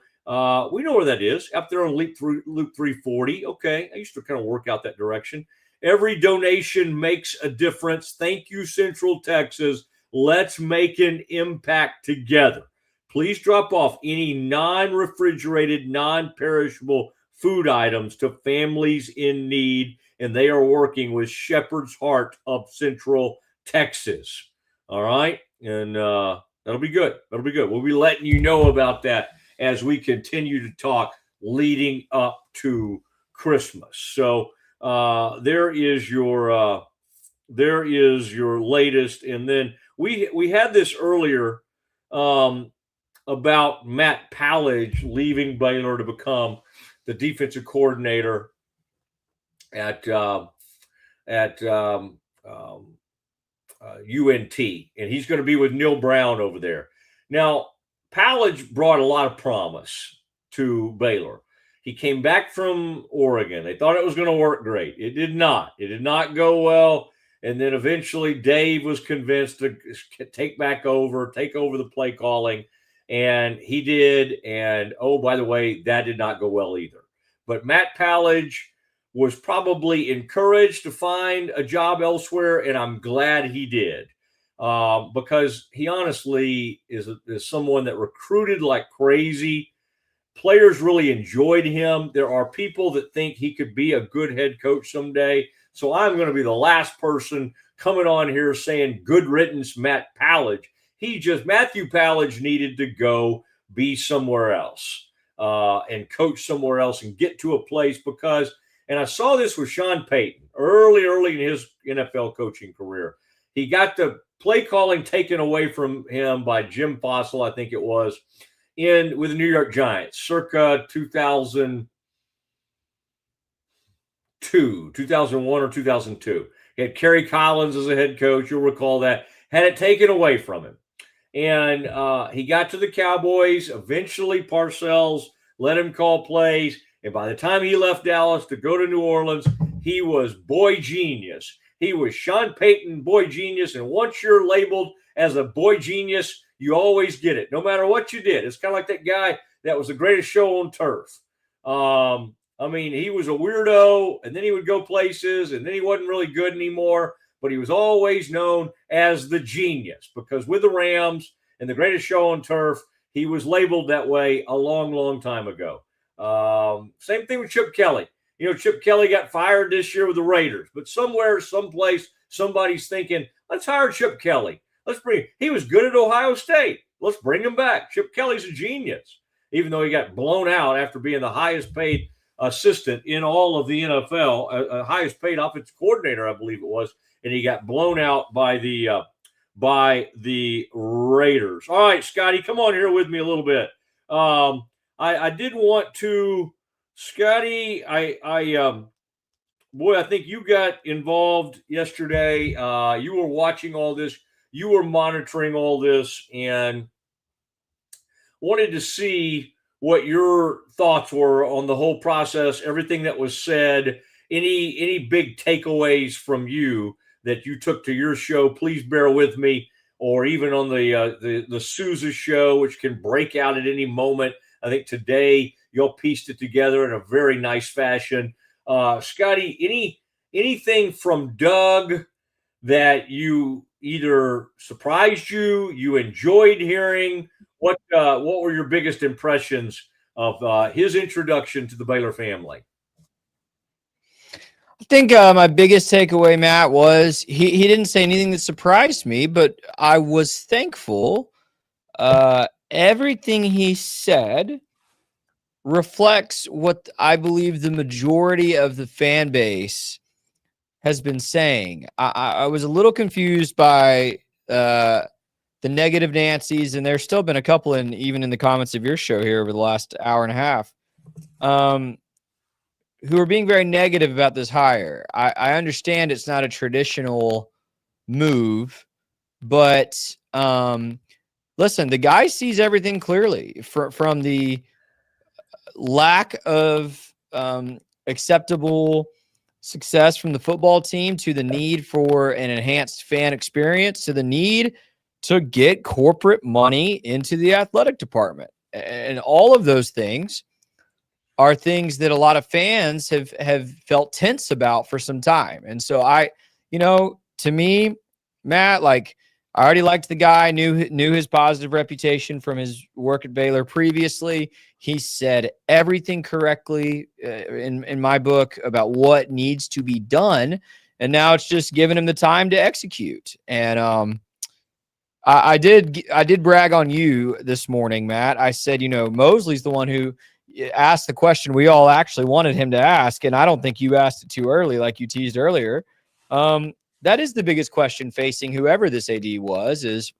We know where that is, up there on Loop 340. Okay, I used to kind of work out that direction. Every donation makes a difference. Thank you, Central Texas. Let's make an impact together. Please drop off any non-refrigerated, non-perishable food items to families in need, and they are working with Shepherd's Heart of Central Texas. All right, and that'll be good. That'll be good. We'll be letting you know about that as we continue to talk leading up to Christmas. So there is your latest. And then we had this earlier about Matt Pallage leaving Baylor to become the defensive coordinator at UNT, and he's going to be with Neil Brown over there. Now, Pallage brought a lot of promise to Baylor. He came back from Oregon. They thought it was going to work great. It did not. It did not go well. And then eventually Dave was convinced to take over the play calling, and he did. And, oh, by the way, that did not go well either. But Matt Pallage was probably encouraged to find a job elsewhere, and I'm glad he did. Because he honestly is someone that recruited like crazy. Players really enjoyed him. There are people that think he could be a good head coach someday. So I'm going to be the last person coming on here saying good riddance, Matt Pallage. Matthew Pallage needed to go be somewhere else and coach somewhere else and get to a place because, and I saw this with Sean Payton early in his NFL coaching career. He got the play calling taken away from him by Jim Fossil, I think it was, with the New York Giants, circa 2001 or 2002. He had Kerry Collins as a head coach. You'll recall that. Had it taken away from him. And he got to the Cowboys. Eventually, Parcells let him call plays. And by the time he left Dallas to go to New Orleans, he was boy genius. He was Sean Payton, boy genius. And once you're labeled as a boy genius, you always get it, no matter what you did. It's kind of like that guy that was the greatest show on turf. I mean, he was a weirdo, and then he would go places, and then he wasn't really good anymore. But he was always known as the genius because with the Rams and the greatest show on turf, he was labeled that way a long, long time ago. Same thing with Chip Kelly. You know, Chip Kelly got fired this year with the Raiders, but somewhere, someplace, somebody's thinking, let's hire Chip Kelly. He was good at Ohio State. Let's bring him back. Chip Kelly's a genius, even though he got blown out after being the highest paid assistant in all of the NFL, highest paid offensive coordinator, I believe it was, and he got blown out by the Raiders. All right, Scotty, come on here with me a little bit. I did want to, Scotty, boy, I think you got involved yesterday. You were watching all this. You were monitoring all this and wanted to see what your thoughts were on the whole process, everything that was said, any big takeaways from you that you took to your show. Please bear with me, or even on the Sousa show, which can break out at any moment. I think today you'll pieced it together in a very nice fashion. Scotty, anything from Doug that you either surprised you, you enjoyed hearing? What were your biggest impressions of his introduction to the Baylor family? I think my biggest takeaway, Matt, was he didn't say anything that surprised me, but I was thankful. Everything he said reflects what I believe the majority of the fan base has been saying. I was a little confused by the negative Nancy's, and there's still been a couple even in the comments of your show here over the last hour and a half, who are being very negative about this hire. I understand it's not a traditional move, but listen, the guy sees everything clearly from the lack of acceptable success from the football team to the need for an enhanced fan experience to the need to get corporate money into the athletic department. And all of those things are things that a lot of fans have felt tense about for some time. And so to me, Matt, like, I already liked the guy, knew his positive reputation from his work at Baylor previously. He said everything correctly in my book about what needs to be done, and now it's just giving him the time to execute. And I did brag on you this morning, Matt. I said, Mosley's the one who asked the question we all actually wanted him to ask, and I don't think you asked it too early, like you teased earlier. That is the biggest question facing whoever this AD was, is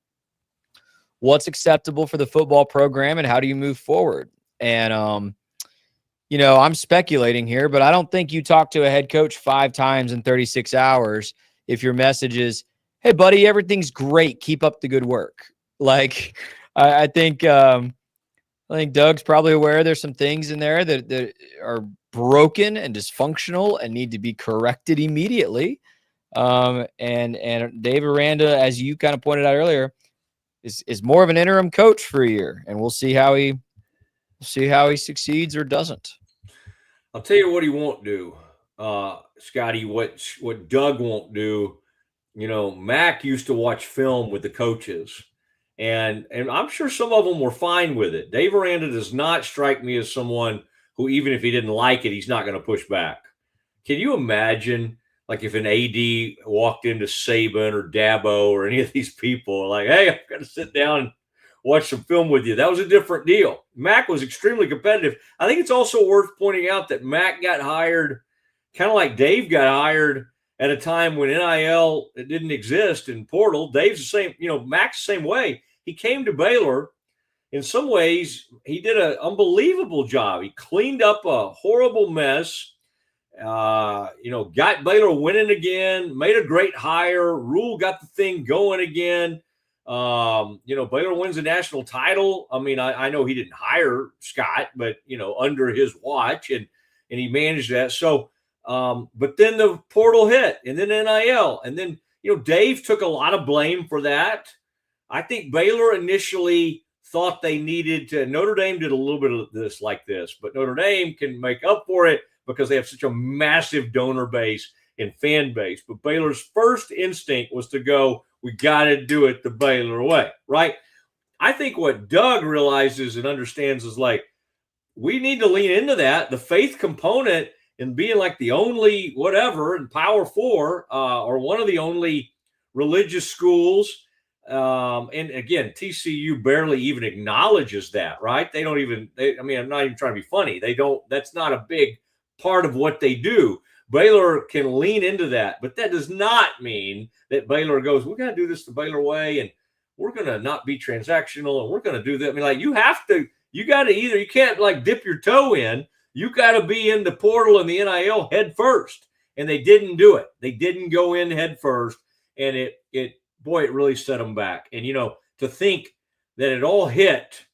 what's acceptable for the football program and how do you move forward? And, I'm speculating here, but I don't think you talk to a head coach 5 times in 36 hours if your message is, hey, buddy, everything's great. Keep up the good work. Like, I think Doug's probably aware there's some things in there that are broken and dysfunctional and need to be corrected immediately. And Dave Aranda, as you kind of pointed out earlier, is more of an interim coach for a year, and we'll see how he succeeds or doesn't. I'll tell you what he won't do, Scotty. What Doug won't do. Mac used to watch film with the coaches, and I'm sure some of them were fine with it. Dave Aranda does not strike me as someone who, even if he didn't like it, he's not going to push back. Can you imagine? Like if an AD walked into Saban or Dabo or any of these people, like, hey, I'm going to sit down and watch some film with you. That was a different deal. Mac was extremely competitive. I think it's also worth pointing out that Mac got hired kind of like Dave got hired at a time when NIL didn't exist in portal. Dave's the same, Mac's the same way. He came to Baylor. In some ways, he did an unbelievable job. He cleaned up a horrible mess. Got Baylor winning again, made a great hire. Rule got the thing going again. Baylor wins a national title. I mean, I know he didn't hire Scott, but, under his watch and he managed that. So, but then the portal hit and then NIL. And then, Dave took a lot of blame for that. I think Baylor initially thought they needed to, Notre Dame did a little bit of this like this, but Notre Dame can make up for it because they have such a massive donor base and fan base. But Baylor's first instinct was to go, we got to do it the Baylor way, right? I think what Doug realizes and understands is like, we need to lean into that. The faith component and being like the only whatever in Power 4 or one of the only religious schools. And again, TCU barely even acknowledges that, right? They don't even, I'm not even trying to be funny. That's not a big part of what they do. Baylor can lean into that, but that does not mean that Baylor goes, we're going to do this the Baylor way, and we're going to not be transactional, and we're going to do that. I mean, like, you got to you can't like dip your toe in. You got to be in the portal and the NIL head first. And they didn't do it. They didn't go in head first. And it really set them back. And, to think that it all hit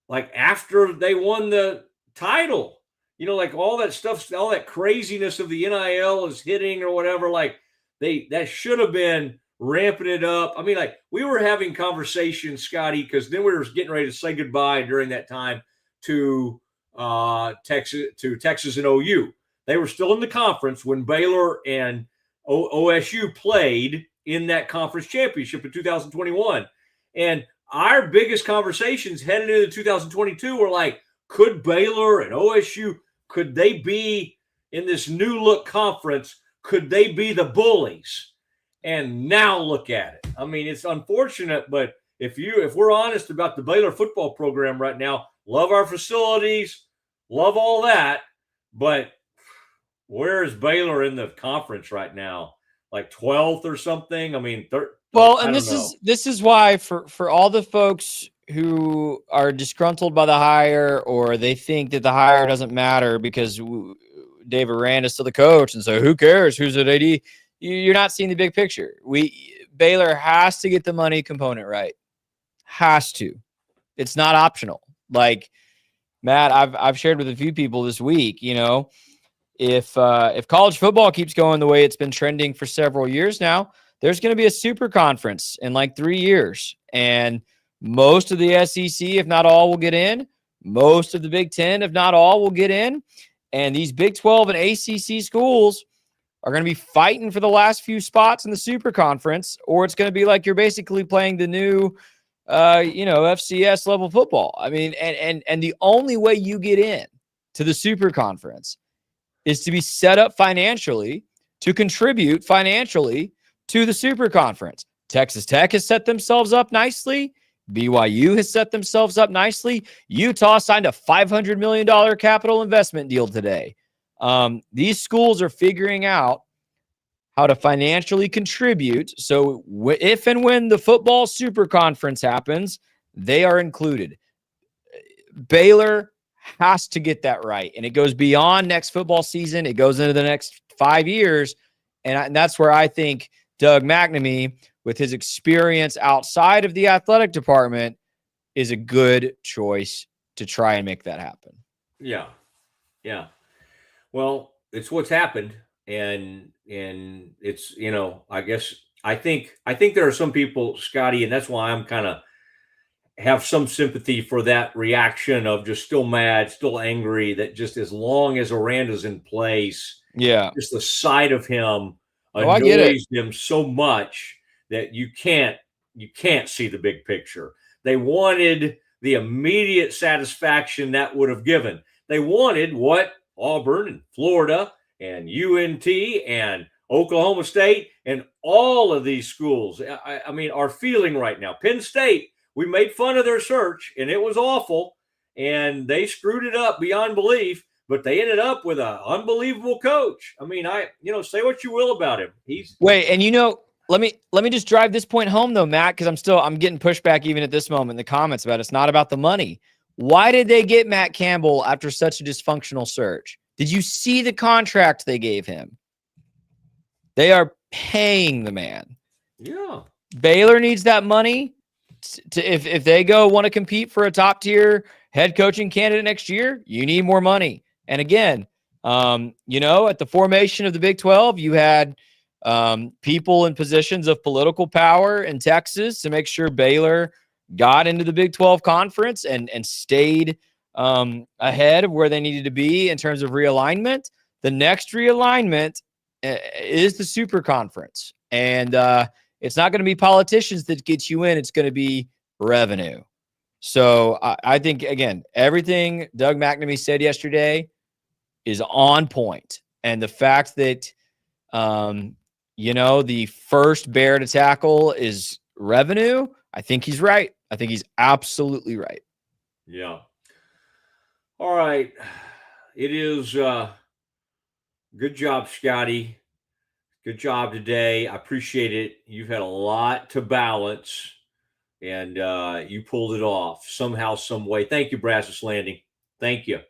like after they won the title, like all that stuff, all that craziness of the NIL is hitting or whatever, like that should have been ramping it up. I mean, like we were having conversations, Scotty, because then we were getting ready to say goodbye during that time to Texas and OU. They were still in the conference when Baylor and OSU played in that conference championship in 2021. And our biggest conversations heading into 2022 were like, could Baylor and OSU, could they be in this new look conference? Could they be the bullies? And now look at it. I mean, it's unfortunate, but if we're honest about the Baylor football program right now, love our facilities, love all that, but where is Baylor in the conference right now? Like 12th or something? I mean, well, and this is why for all the folks who are disgruntled by the hire, or they think that the hire doesn't matter because Dave Aranda's still the coach, and so who cares who's at AD? You're not seeing the big picture. Baylor has to get the money component right. Has to. It's not optional. Like Matt, I've shared with a few people this week, you know, if college football keeps going the way it's been trending for several years now, there's going to be a super conference in like 3 years. And most of the SEC, if not all, will get in. Most of the Big Ten, if not all, will get in. And these Big 12 and ACC schools are going to be fighting for the last few spots in the super conference, or it's going to be like you're basically playing the new, FCS level football. I mean, and the only way you get in to the super conference is to be set up financially to contribute financially to the super conference. Texas Tech has set themselves up nicely. BYU has set themselves up nicely. Utah signed a $500 million capital investment deal today. These schools are figuring out how to financially contribute. So if and when the football super conference happens, they are included. Baylor has to get that right. And it goes beyond next football season. It goes into the next 5 years. And that's where I think Doug McNamee, with his experience outside of the athletic department, is a good choice to try and make that happen. Yeah. Yeah. Well, it's what's happened. And it's, I think there are some people, Scotty, and that's why I'm kind of have some sympathy for that reaction of just still mad, still angry, that just as long as Aranda's in place, just the sight of him annoys them so much that you can't see the big picture. They wanted the immediate satisfaction that would have given. They wanted what Auburn and Florida and UNT and Oklahoma State and all of these schools, I mean, are feeling right now. Penn State, we made fun of their search, and it was awful, and they screwed it up beyond belief, but they ended up with an unbelievable coach. I mean, say what you will about him. Let me just drive this point home though, Matt, because I'm getting pushback even at this moment in the comments about it's not about the money. Why did they get Matt Campbell after such a dysfunctional search? Did you see the contract they gave him? They are paying the man. Yeah. Baylor needs that money if they want to compete for a top tier head coaching candidate next year. You need more money. And again, at the formation of the Big 12, you had people in positions of political power in Texas to make sure Baylor got into the Big 12 conference and stayed ahead of where they needed to be in terms of realignment. The next realignment is the super conference. And it's not going to be politicians that get you in. It's going to be revenue. So I think, again, everything Doug McNamee said yesterday is on point. And the fact that, the first bear to tackle is revenue, I think he's right. I think he's absolutely right. Yeah. All right. It is good job, Scotty. Good job today. I appreciate it. You've had a lot to balance, and you pulled it off somehow, some way. Thank you, Brazos Landing. Thank you.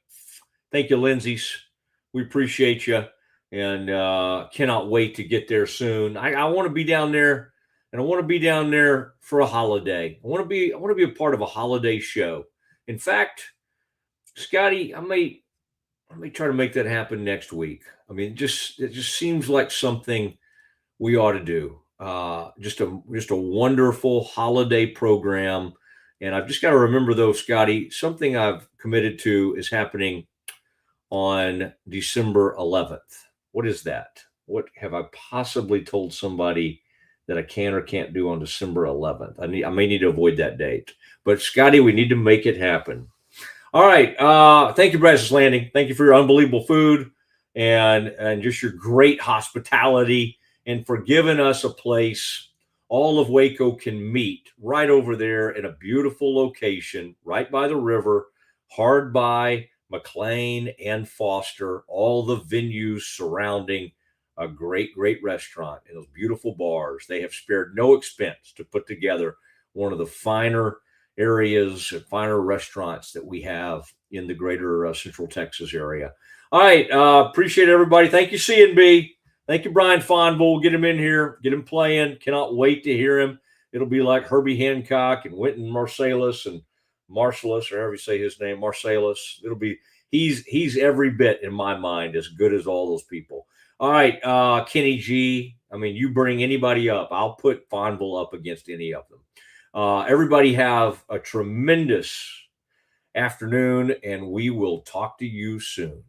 Thank you, Lindsay's. We appreciate you, and cannot wait to get there soon. I want to be down there, and I want to be down there for a holiday. I want to be a part of a holiday show. In fact, Scotty, I may try to make that happen next week. I mean, it just seems like something we ought to do. Just a wonderful holiday program. And I've just got to remember though, Scotty, something I've committed to is happening on December 11th. What is that? What have I possibly told somebody that I can or can't do on December 11th. I may need to avoid that date. But Scotty, we need to make it happen. All right. Thank you, Brazos Landing. Thank you for your unbelievable food and just your great hospitality and for giving us a place all of Waco can meet right over there in a beautiful location, right by the river, hard by McLean and Foster, all the venues surrounding a great, great restaurant and those beautiful bars. They have spared no expense to put together one of the finer areas and finer restaurants that we have in the greater Central Texas area. All right. Appreciate everybody. Thank you, C&B. Thank you, Brian Fonville. Get him in here. Get him playing. Cannot wait to hear him. It'll be like Herbie Hancock and Wynton Marsalis and Marsalis, or however you say his name, Marsalis. It'll be he's every bit in my mind as good as all those people. All right, Kenny G. I mean, you bring anybody up, I'll put Fonville up against any of them. Everybody have a tremendous afternoon, and we will talk to you soon.